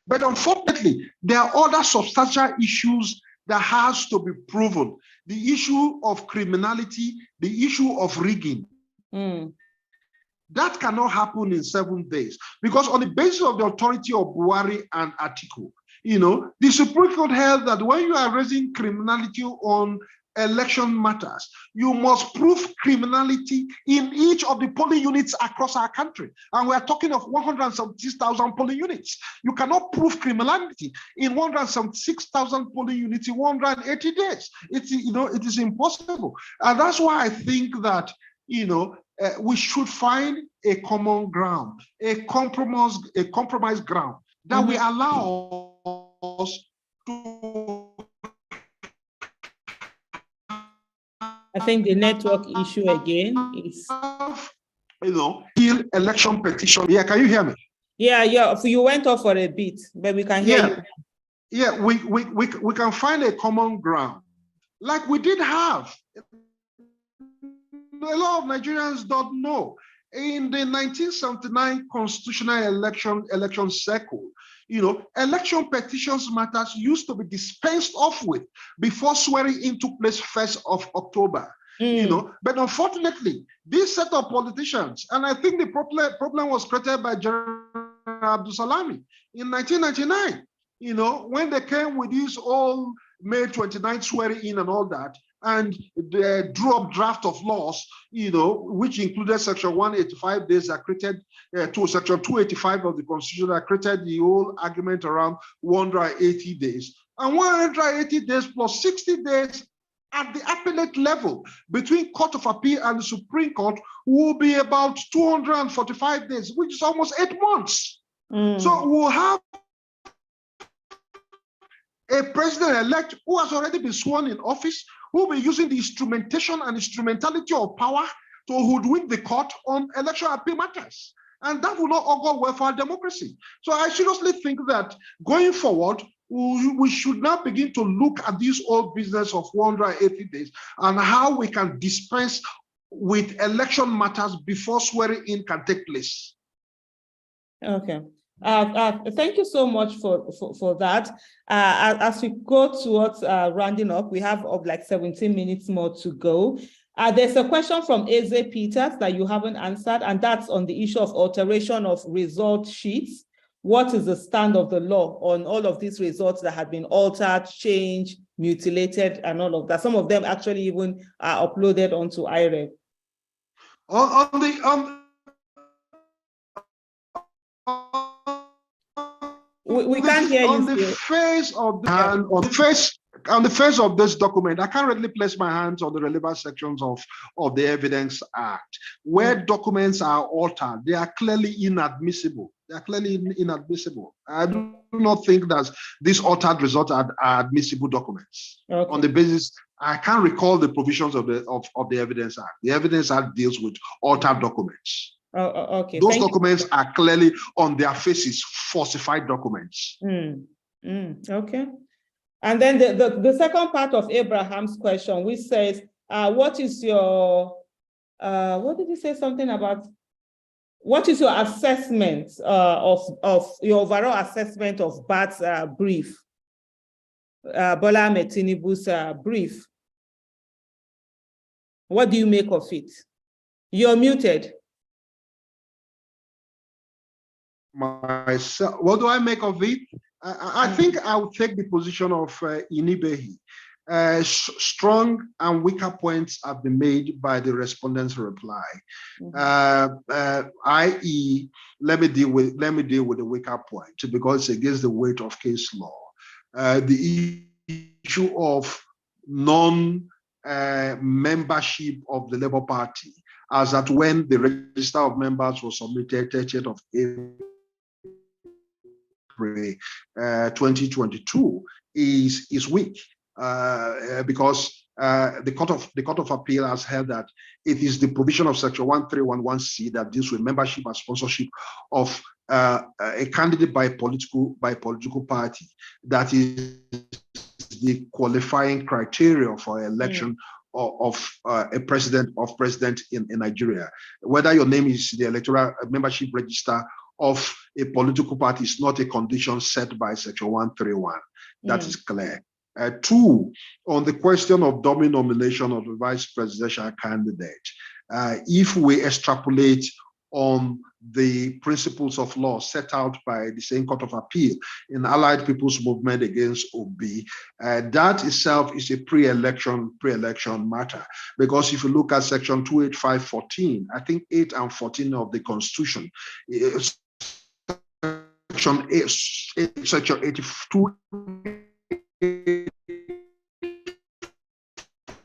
B: But unfortunately, there are other substantial issues that has to be proven. The issue of criminality, the issue of rigging. That cannot happen in 7 days because on the basis of the authority of Buhari and Atiku, the Supreme Court held that when you are raising criminality on election matters, you must prove criminality in each of the polling units across our country. And we're talking of 176,000 polling units. You cannot prove criminality in 176,000 polling units in 180 days. It is impossible. And that's why I think that, we should find a common ground, a compromise ground that will allow us to.
A: I think the network issue again is,
B: election petition. Yeah, can you hear me?
A: Yeah. You went off for a bit, but we can hear you.
B: Yeah, we can find a common ground, like we did have. A lot of Nigerians don't know. In the 1979 constitutional election cycle, election petitions matters used to be dispensed off with before swearing in took place 1st of October. But unfortunately, this set of politicians, and I think the problem was created by General Abdul Salami in 1999, when they came with this all May 29th swearing in and all that, and they drew up draft of laws, which included Section 185 days that created to Section 285 of the Constitution that created the whole argument around 180 days. And 180 days plus 60 days at the appellate level between Court of Appeal and the Supreme Court will be about 245 days, which is almost 8 months. So we'll have a president-elect who has already been sworn in office, who will be using the instrumentation and instrumentality of power to hoodwink the court on election appeal matters. And that will not augur well for our democracy. So I seriously think that going forward, we should now begin to look at this old business of 180 days and how we can dispense with election matters before swearing in can take place.
A: Okay. Thank you so much for that. As we go towards rounding up, we have like 17 minutes more to go. There's a question from Eze Peters that you haven't answered, and that's on the issue of alteration of result sheets. What is the stand of the law on all of these results that have been altered, changed, mutilated, and all of that? Some of them actually even are uploaded onto IREV. We can't hear you.
B: On the face of this document, I can't really place my hands on the relevant sections of the Evidence Act. Where documents are altered, they are clearly inadmissible. They are clearly inadmissible. I do not think that these altered results are admissible documents. Okay. On the basis, I can't recall the provisions of the Evidence Act. The Evidence Act deals with altered documents.
A: Okay.
B: Those documents are clearly on their faces falsified documents.
A: Okay. And then the second part of Abraham's question, which says, what is your, what did you say something about? What is your assessment of your overall assessment of Bat's brief, Bola Ahmed Tinubu's brief? What do you make of it? You're muted.
B: Myself, what do I make of it? I think I would take the position of Inibehe. Strong and weaker points have been made by the respondents' reply. I.e., let me deal with the weaker point because it's against the weight of case law. The issue of non-membership of the Labour Party, as at when the register of members was submitted 30th of April 2022 is weak because the Court of Appeal has held that it is the provision of Section 1311C that deals with membership and sponsorship of a candidate by a political party that is the qualifying criteria for election of a president in Nigeria. Whether your name is the electoral membership register of a political party is not a condition set by Section 131. That is clear. Two, on the question of dummy nomination of the vice presidential candidate, if we extrapolate on the principles of law set out by the same Court of Appeal in Allied People's Movement against Obi, that itself is a pre-election matter. Because if you look at Section 285.14, I think 8 and 14 of the Constitution, Section 82.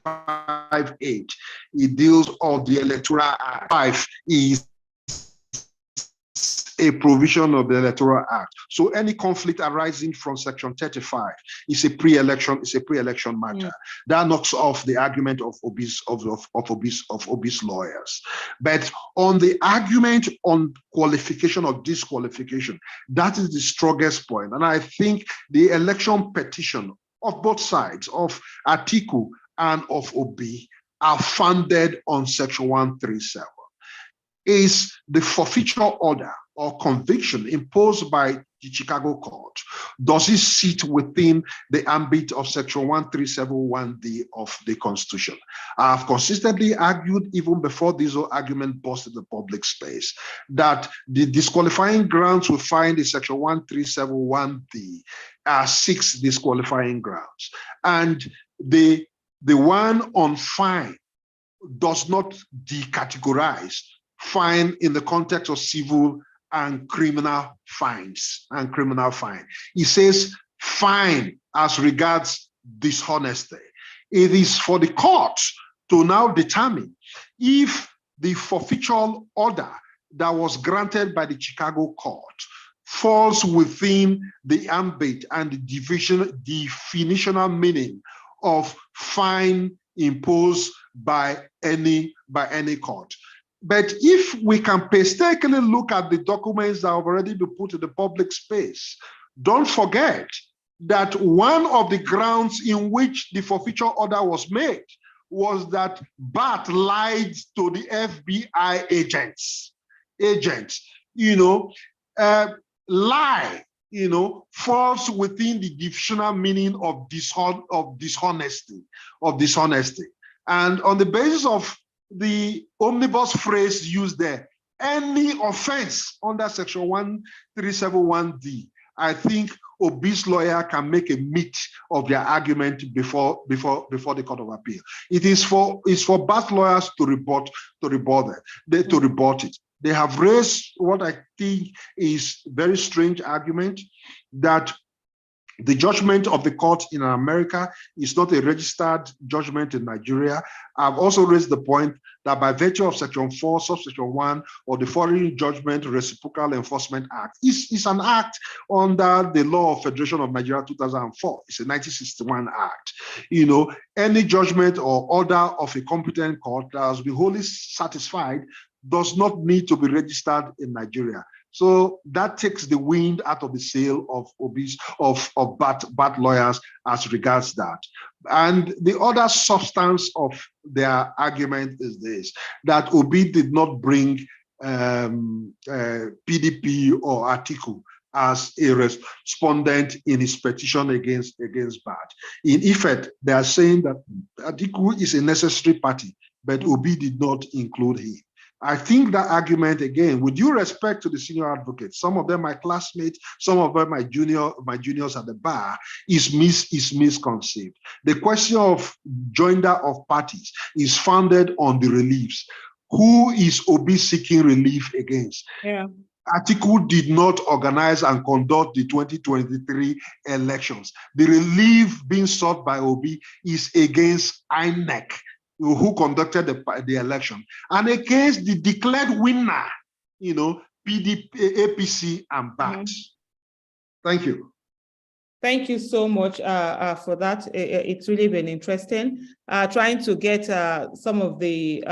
B: 5.8, it deals of the Electoral Act. 5 is a provision of the Electoral Act. So any conflict arising from Section 35 is a pre-election matter. That knocks off the argument of obese lawyers. But on the argument on qualification or disqualification, that is the strongest point. And I think the election petition of both sides, of Atiku and of Obi, are founded on Section 137. Is the forfeiture order or conviction imposed by the Chicago court, does it sit within the ambit of Section 1371D of the Constitution? I have consistently argued, even before this whole argument busted the public space, that the disqualifying grounds we find in Section 1371D are 6 disqualifying grounds. And the one on fine does not decategorize fine in the context of civil and criminal fines It says fine as regards dishonesty. It is for the court to now determine if the forfeiture order that was granted by the Chicago court falls within the ambit and the definitional meaning of fine imposed by any court. But if we can painstakingly look at the documents that have already been put in the public space, don't forget that one of the grounds in which the forfeiture order was made was that BAT lied to the FBI agents. Lie, falls within the definitional meaning of dishonesty. And on the basis of the omnibus phrase used there, any offense under Section 1371D, I think Obi's lawyer can make a meat of their argument before the Court of Appeal. It's for BAT lawyers to rebut it. They have raised what I think is a very strange argument, that the judgment of the court in America is not a registered judgment in Nigeria. I've also raised the point that by virtue of Section 4, subsection 1 of the Foreign Judgment Reciprocal Enforcement Act, is an act under the Law of Federation of Nigeria 2004. It's a 1961 act. Any judgment or order of a competent court that has been wholly satisfied does not need to be registered in Nigeria. So that takes the wind out of the sail of BAT lawyers as regards that. And the other substance of their argument is this, that Obi did not bring PDP or Atiku as a respondent in his petition against BAT. In effect, they are saying that Atiku is a necessary party, but Obi did not include him. I think that argument, again, with due respect to the senior advocates, some of them my classmates, some of them my juniors at the bar, is misconceived. The question of joinder of parties is founded on the reliefs. Who is Obi seeking relief against? Yeah. Atiku did not organize and conduct the 2023 elections. The relief being sought by Obi is against INEC, who conducted the election, and against the declared winner, PDP, APC, and BAT. Thank you.
A: Thank you so much for that. It's really been interesting. Trying to get some of the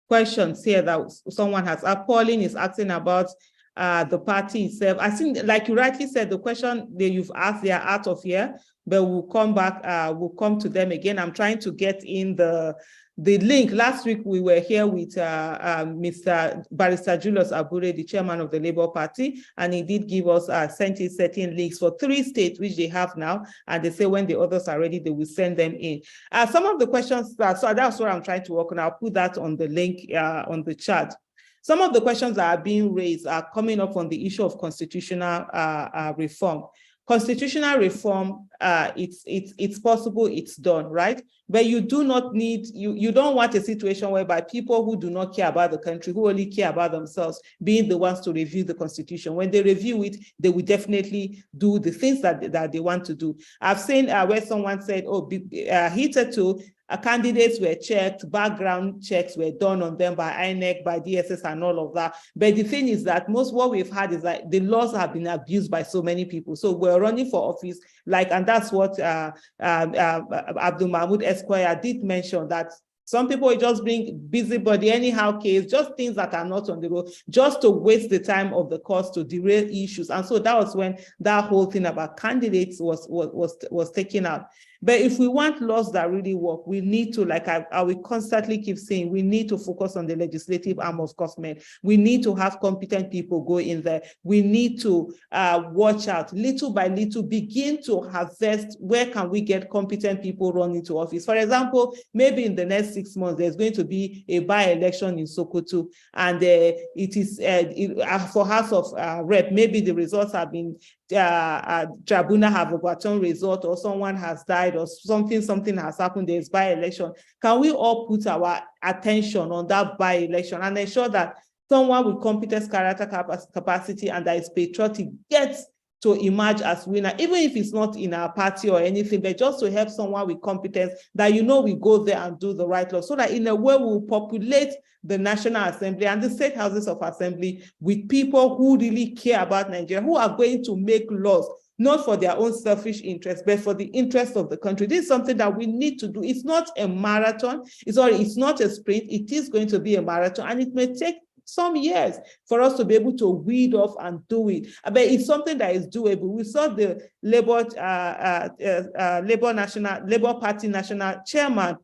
A: questions here that someone has. Pauline is asking about the party itself. I think, like you rightly said, the question that you've asked, they are out of here, but we'll come back, we'll come to them again. I'm trying to get in the link. Last week, we were here with Mr. Barrister Julius Abure, the chairman of the Labour Party, and he did give us sent in certain links for 3 states, which they have now, and they say when the others are ready, they will send them in. Some of the questions, so that's what I'm trying to work on. I'll put that on the link on the chat. Some of the questions that are being raised are coming up on the issue of constitutional reform. Constitutional reform, it's possible, it's done, right? But you do not need, you don't want a situation whereby people who do not care about the country, who only care about themselves, being the ones to review the constitution. When they review it, they will definitely do the things that they want to do. I've seen where someone said, oh, hitherto, candidates were checked, background checks were done on them by INEC, by DSS, and all of that. But the thing is that what we've had is that the laws have been abused by so many people. So we're running for office, and that's what Abdul Mahmud Esquire did mention, that some people will just bring busybody, anyhow case, just things that are not on the road, just to waste the time of the courts to derail issues. And so that was when that whole thing about candidates was taken out. But if we want laws that really work, we need to, like I will constantly keep saying, we need to focus on the legislative arm of government. We need to have competent people go in there. We need to watch out, little by little, begin to harvest where can we get competent people run into office. For example, maybe in the next 6 months, there's going to be a by-election in Sokoto, and it is for House of Rep, maybe the results have been tribunal have overturned result, or someone has died, or something has happened, there's by-election. Can we all put our attention on that by-election and ensure that someone with competent character capacity and that is patriotic gets to emerge as winner, even if it's not in our party or anything, but just to help someone with competence that we go there and do the right law, so that in a way we'll populate the National Assembly and the state houses of assembly with people who really care about Nigeria, who are going to make laws, not for their own selfish interests, but for the interest of the country. This is something that we need to do. It's not a marathon. It's not a sprint. It is going to be a marathon, and it may take some years for us to be able to weed off and do it. But it's something that is doable. We saw the Labour Party National Chairman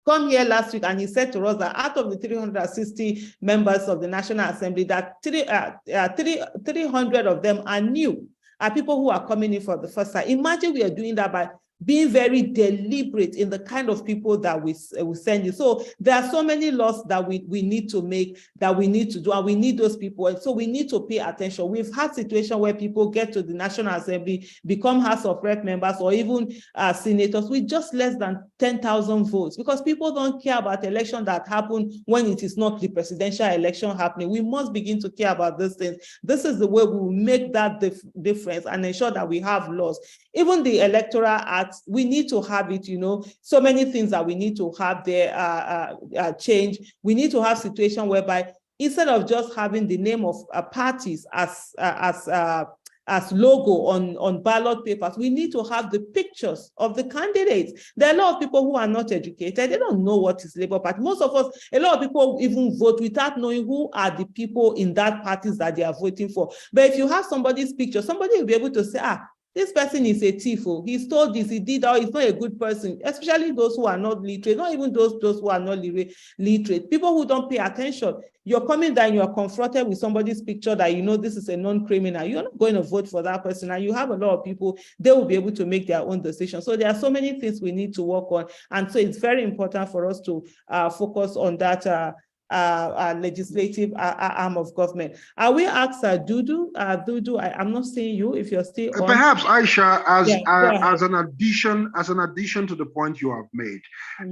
A: come here last week, and he said to us that out of the 360 members of the National Assembly, that 300 of them are new, are people who are coming in for the first time. Imagine we are doing that by being very deliberate in the kind of people that we send you. So there are so many laws that we need to make, that we need to do, and we need those people. And so we need to pay attention. We've had situations where people get to the National Assembly, become House of Rep members, or even senators with just less than 10,000 votes, because people don't care about election that happen when it is not the presidential election happening. We must begin to care about these things. This is the way we will make that difference and ensure that we have laws. Even the Electoral Act, we need to have it, so many things that we need to have there change. We need to have situation whereby instead of just having the name of parties as logo on ballot papers, we need to have the pictures of the candidates. There are a lot of people who are not educated. They don't know what is Labour Party. Most of us, a lot of people even vote without knowing who are the people in that parties that they are voting for. But if you have somebody's picture, somebody will be able to say, this person is a thief, he stole this, he did that, he's not a good person, especially those who are not literate, not even those who are not literate, people who don't pay attention. You're coming down, you're confronted with somebody's picture that this is a non-criminal, you're not going to vote for that person, and you have a lot of people, they will be able to make their own decision. So there are so many things we need to work on, and so it's very important for us to focus on that legislative arm of government. I will ask Dudu. Dudu, I'm not seeing you if you're still on.
B: Perhaps Aisha, as an addition to the point you have made,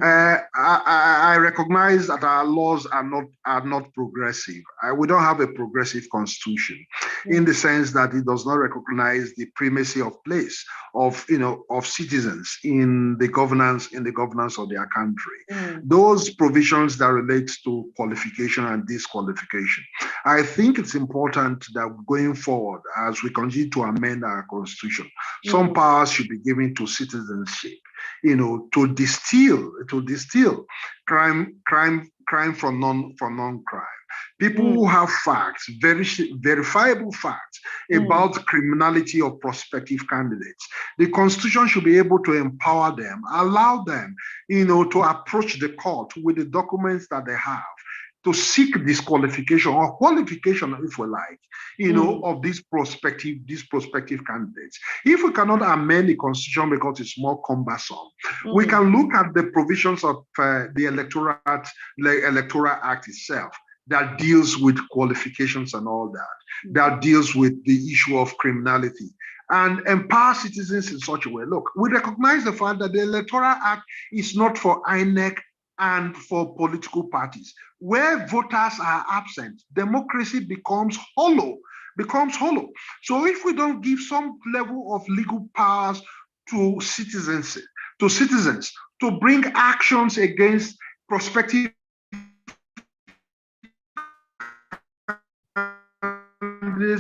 B: I recognize that our laws are not progressive. We don't have a progressive constitution in the sense that it does not recognize the primacy of place of citizens in the governance of their country. Those provisions that relate to qualification and disqualification. I think it's important that going forward, as we continue to amend our constitution, some powers should be given to citizenship, to distill crime from non-crime. People who have facts, very verifiable facts about criminality of prospective candidates. The Constitution should be able to empower them, allow them, to approach the court with the documents that they have, to seek disqualification or qualification, if we like, of these prospective candidates. If we cannot amend the Constitution because it's more cumbersome, we can look at the provisions of the Electoral Act itself. that deals with qualifications and all that, that deals with the issue of criminality, and empower citizens in such a way. Look, we recognize the fact that the Electoral Act is not for INEC and for political parties. Where voters are absent, democracy becomes hollow. So if we don't give some level of legal powers to citizens to bring actions against prospective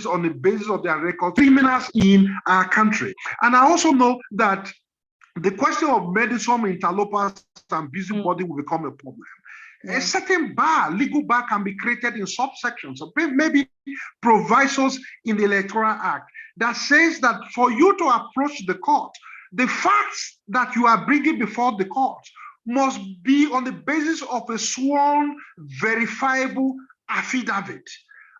B: on the basis of their record, criminals in our country. And I also know that the question of meddlesome interlopers and busybody will become a problem. A certain bar, legal bar, can be created in subsections, or maybe provisos in the Electoral Act that says that for you to approach the court, the facts that you are bringing before the court must be on the basis of a sworn, verifiable affidavit.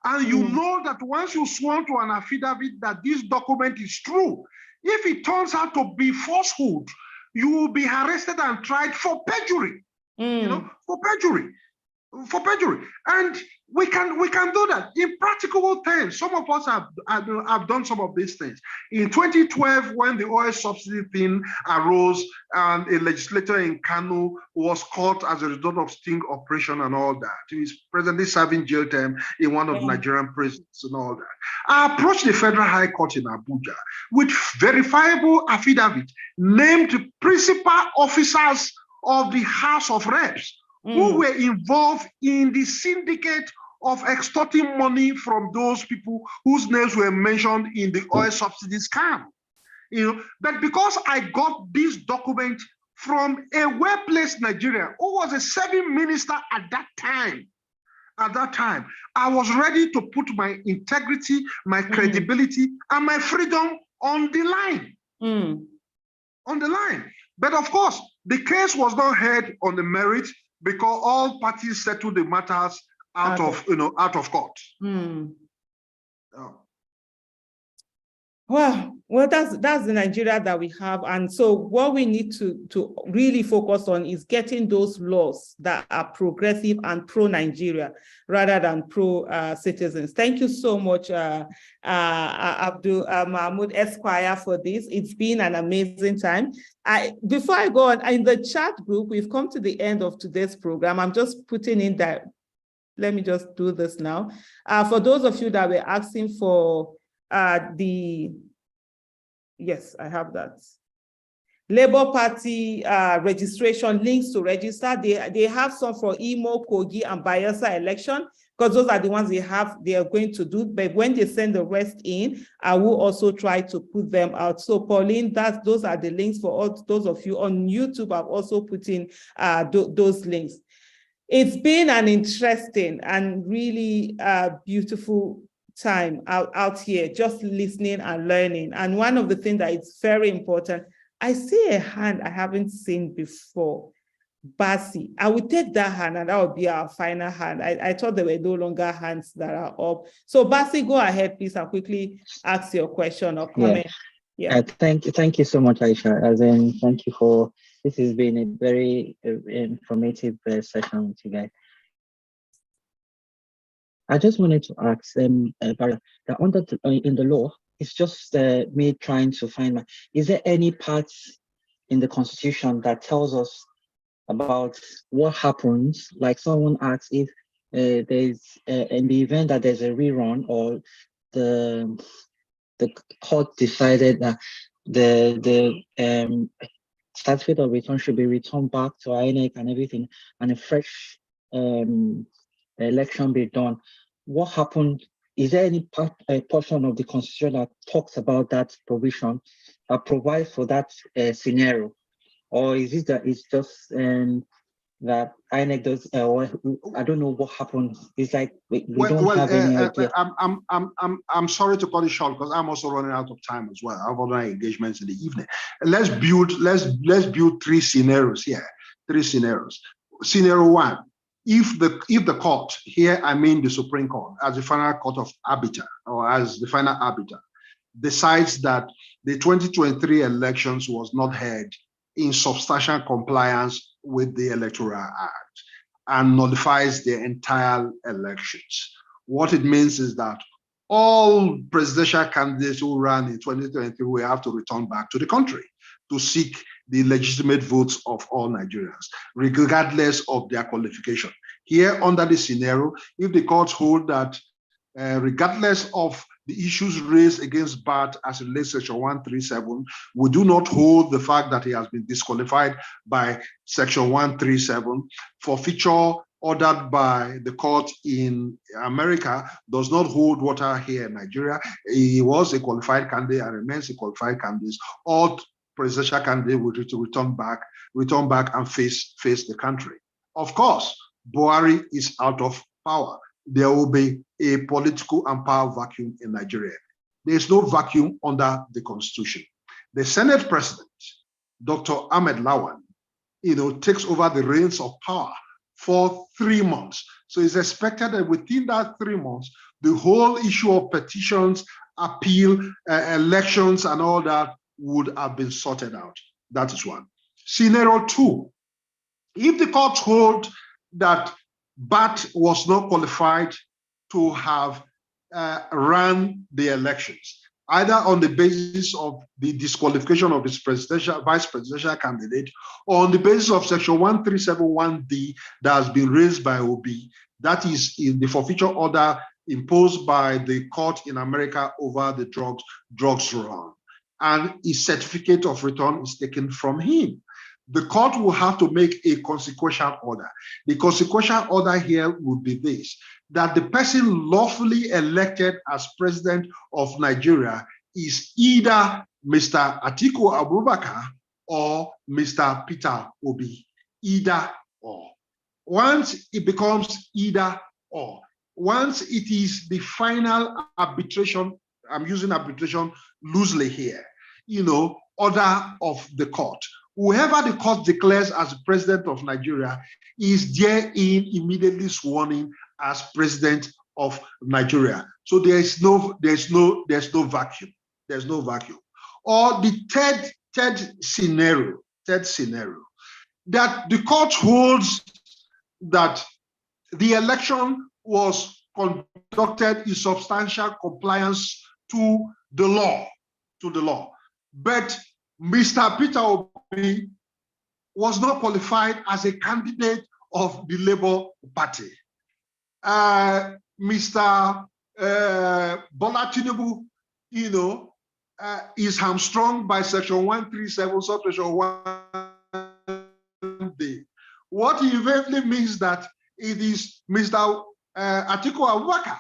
B: And you know that once you sworn to an affidavit that this document is true, if it turns out to be falsehood, you will be arrested and tried for perjury. You know, for perjury. And we can do that in practical terms. Some of us have done some of these things. In 2012, when the oil subsidy thing arose, and a legislator in Kano was caught as a result of sting operation and all that. He is presently serving jail term in one of the Nigerian prisons and all that. I approached the Federal High Court in Abuja with verifiable affidavit named principal officers of the House of Reps who were involved in the syndicate of extorting money from those people whose names were mentioned in the oil subsidy scam. You know, but because I got this document from a well-placed Nigerian who was a serving minister at that time, I was ready to put my integrity, my credibility, and my freedom on the line. On the line. But of course, the case was not heard on the merit because all parties settled the matters out of court.
A: Well, that's the Nigeria that we have. And so what we need to really focus on is getting those laws that are progressive and pro-Nigeria rather than pro-citizens. Thank you so much, Abdul Mahmud Esquire, for this. It's been an amazing time. Before I go on, in the chat group, we've come to the end of today's program. I'm just putting in that. Let me just do this now. For those of you that were asking for yes, I have that. Labour Party registration, links to register. They have some for Imo, Kogi, and Bayelsa election, because those are the ones they are going to do. But when they send the rest in, I will also try to put them out. So Pauline, those are the links for all those of you on YouTube. I've also put in those links. It's been an interesting and really beautiful time out here, just listening and learning. And one of the things that is very important, I see a hand I haven't seen before. Basi, I would take that hand and that would be our final hand. I thought there were no longer hands that are up. So Basi, go ahead, please, and quickly ask your question or comment.
J: Thank you so much, Aisha. As in, thank you for, this has been a very informative session with you guys. I just wanted to ask Barry, that in the law, it's just me trying to find out, is there any part in the Constitution that tells us about what happens? Like someone asked if there's in the event that there's a rerun, or the court decided that the certificate of return should be returned back to INEC and everything, and a fresh election be done. What happened? Is there any portion of the Constitution that talks about that provision, that provides for that scenario, or is it that it's just that INEC does? I don't know what happens. It's like we don't have any idea.
B: I'm sorry to cut it short because I'm also running out of time as well. I have other engagements in the evening. Let's build three scenarios here. Three scenarios. Scenario one. If the court, here I mean the Supreme Court, as the final court of arbiter, or as the final arbiter, decides that the 2023 elections was not held in substantial compliance with the Electoral Act, and nullifies the entire elections. What it means is that all presidential candidates who ran in 2023 will have to return back to the country to seek the legitimate votes of all Nigerians, regardless of their qualification. Here, under this scenario, if the courts hold that regardless of the issues raised against Bat as it relates to Section 137, we do not hold the fact that he has been disqualified by Section 137. Forfeiture ordered by the court in America does not hold water here in Nigeria. He was a qualified candidate and remains a qualified candidate. All presidential candidates will return back and face the country. Of course, Buhari is out of power. There will be a political and power vacuum in Nigeria. There is no vacuum under the Constitution. The Senate President, Dr. Ahmed Lawan, takes over the reins of power for 3 months. So it's expected that within that 3 months, the whole issue of petitions, appeal, elections, and all that would have been sorted out. That is one. Scenario 2, if the courts hold that Bat was not qualified to have run the elections, either on the basis of the disqualification of his vice presidential candidate, or on the basis of Section 1371D that has been raised by OB, that is in the forfeiture order imposed by the court in America over the drugs run, and his certificate of return is taken from him. The court will have to make a consequential order. The consequential order here would be this, that the person lawfully elected as president of Nigeria is either Mr. Atiku Abubakar or Mr. Peter Obi, either or. Once it becomes either or, once it is the final arbitration, I'm using arbitration loosely here, order of the court, whoever the court declares as president of Nigeria is therein immediately sworn in as president of Nigeria. So there's no vacuum. There's no vacuum. Or the third scenario, that the court holds that the election was conducted in substantial compliance to the law, but Mr. Peter Obi was not qualified as a candidate of the Labour Party. Mr. Bola Tinubu, is hamstrung by Section 137, subsection 1D. What eventually means that it is Mr. Atiku Abubakar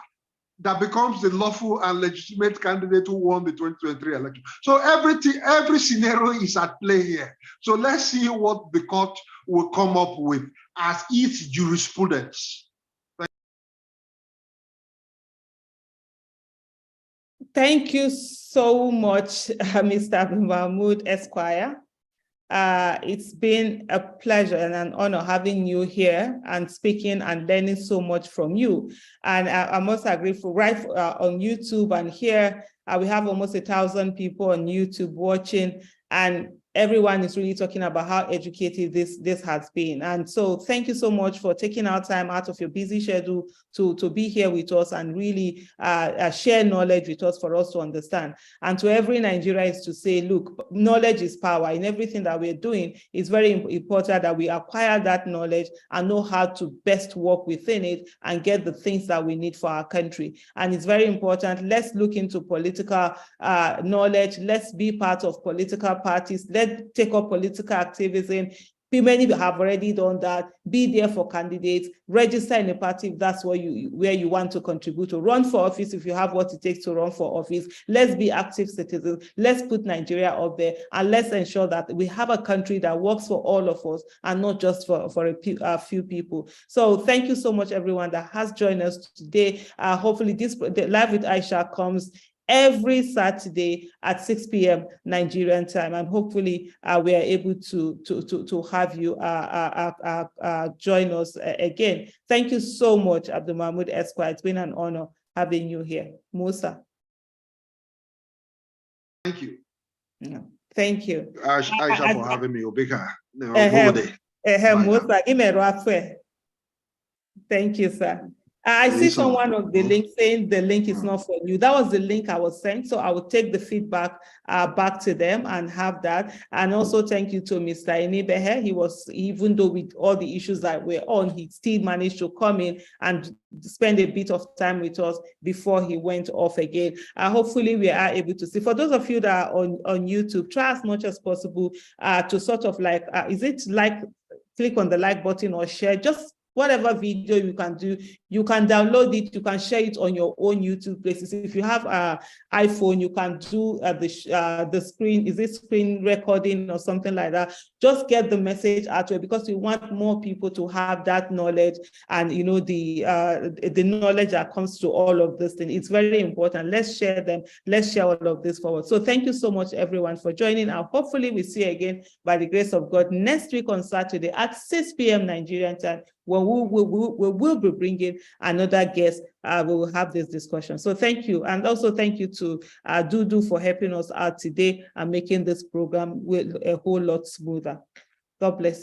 B: that becomes the lawful and legitimate candidate who won the 2023 election. So every scenario is at play here. So let's see what the court will come up with as its jurisprudence.
A: Thank you so much, Mr. Abdul Mahmud, Esquire. It's been a pleasure and an honor having you here and speaking and learning so much from you. And I must agree, on YouTube and here, we have almost 1,000 people on YouTube watching, and everyone is really talking about how educative this has been. And so thank you so much for taking our time out of your busy schedule to be here with us and really share knowledge with us for us to understand. And to every Nigerian is to say, look, knowledge is power. In everything that we're doing, it's very important that we acquire that knowledge and know how to best work within it and get the things that we need for our country. And it's very important. Let's look into political knowledge. Let's be part of political parties. Let's take up political activism. Many have already done that. Be there for candidates. Register in a party if that's where you want to contribute, to run for office if you have what it takes to run for office. Let's be active citizens. Let's put Nigeria up there, and let's ensure that we have a country that works for all of us and not just for a few people. So thank you so much, everyone that has joined us today. Hopefully the Live with Aisha comes every Saturday at 6 p.m. Nigerian time, and hopefully we are able to have you join us again. Thank you so much, Abdul Mahmud Esquire. It's been an honor having you here. Musa.
B: Thank you.
A: Yeah. Thank you.
B: Aisha for having me. Obika.
A: Musa, give me a Thank you, sir. I see someone on the link saying the link is not for you. That was the link I was sent, so I will take the feedback back to them and have that. And also thank you to Mr. Inibehe. He was, even though with all the issues that were on, he still managed to come in and spend a bit of time with us before he went off again. Hopefully we are able to see. For those of you that are on YouTube, try as much as possible to sort of like, is it like, click on the like button or share, just whatever video you can do, you can download it, you can share it on your own YouTube places. If you have an iPhone, you can do the screen, is it screen recording or something like that? Just get the message out there, because we want more people to have that knowledge and, you know, the knowledge that comes to all of this thing. It's very important. Let's share them. Let's share all of this forward. So thank you so much, everyone, for joining. And hopefully we see you again by the grace of God next week on Saturday at 6 p.m. Nigerian time, when we will be bringing another guest. We will have this discussion. So thank you. And also thank you to Dudu for helping us out today and making this program a whole lot smoother. God bless you.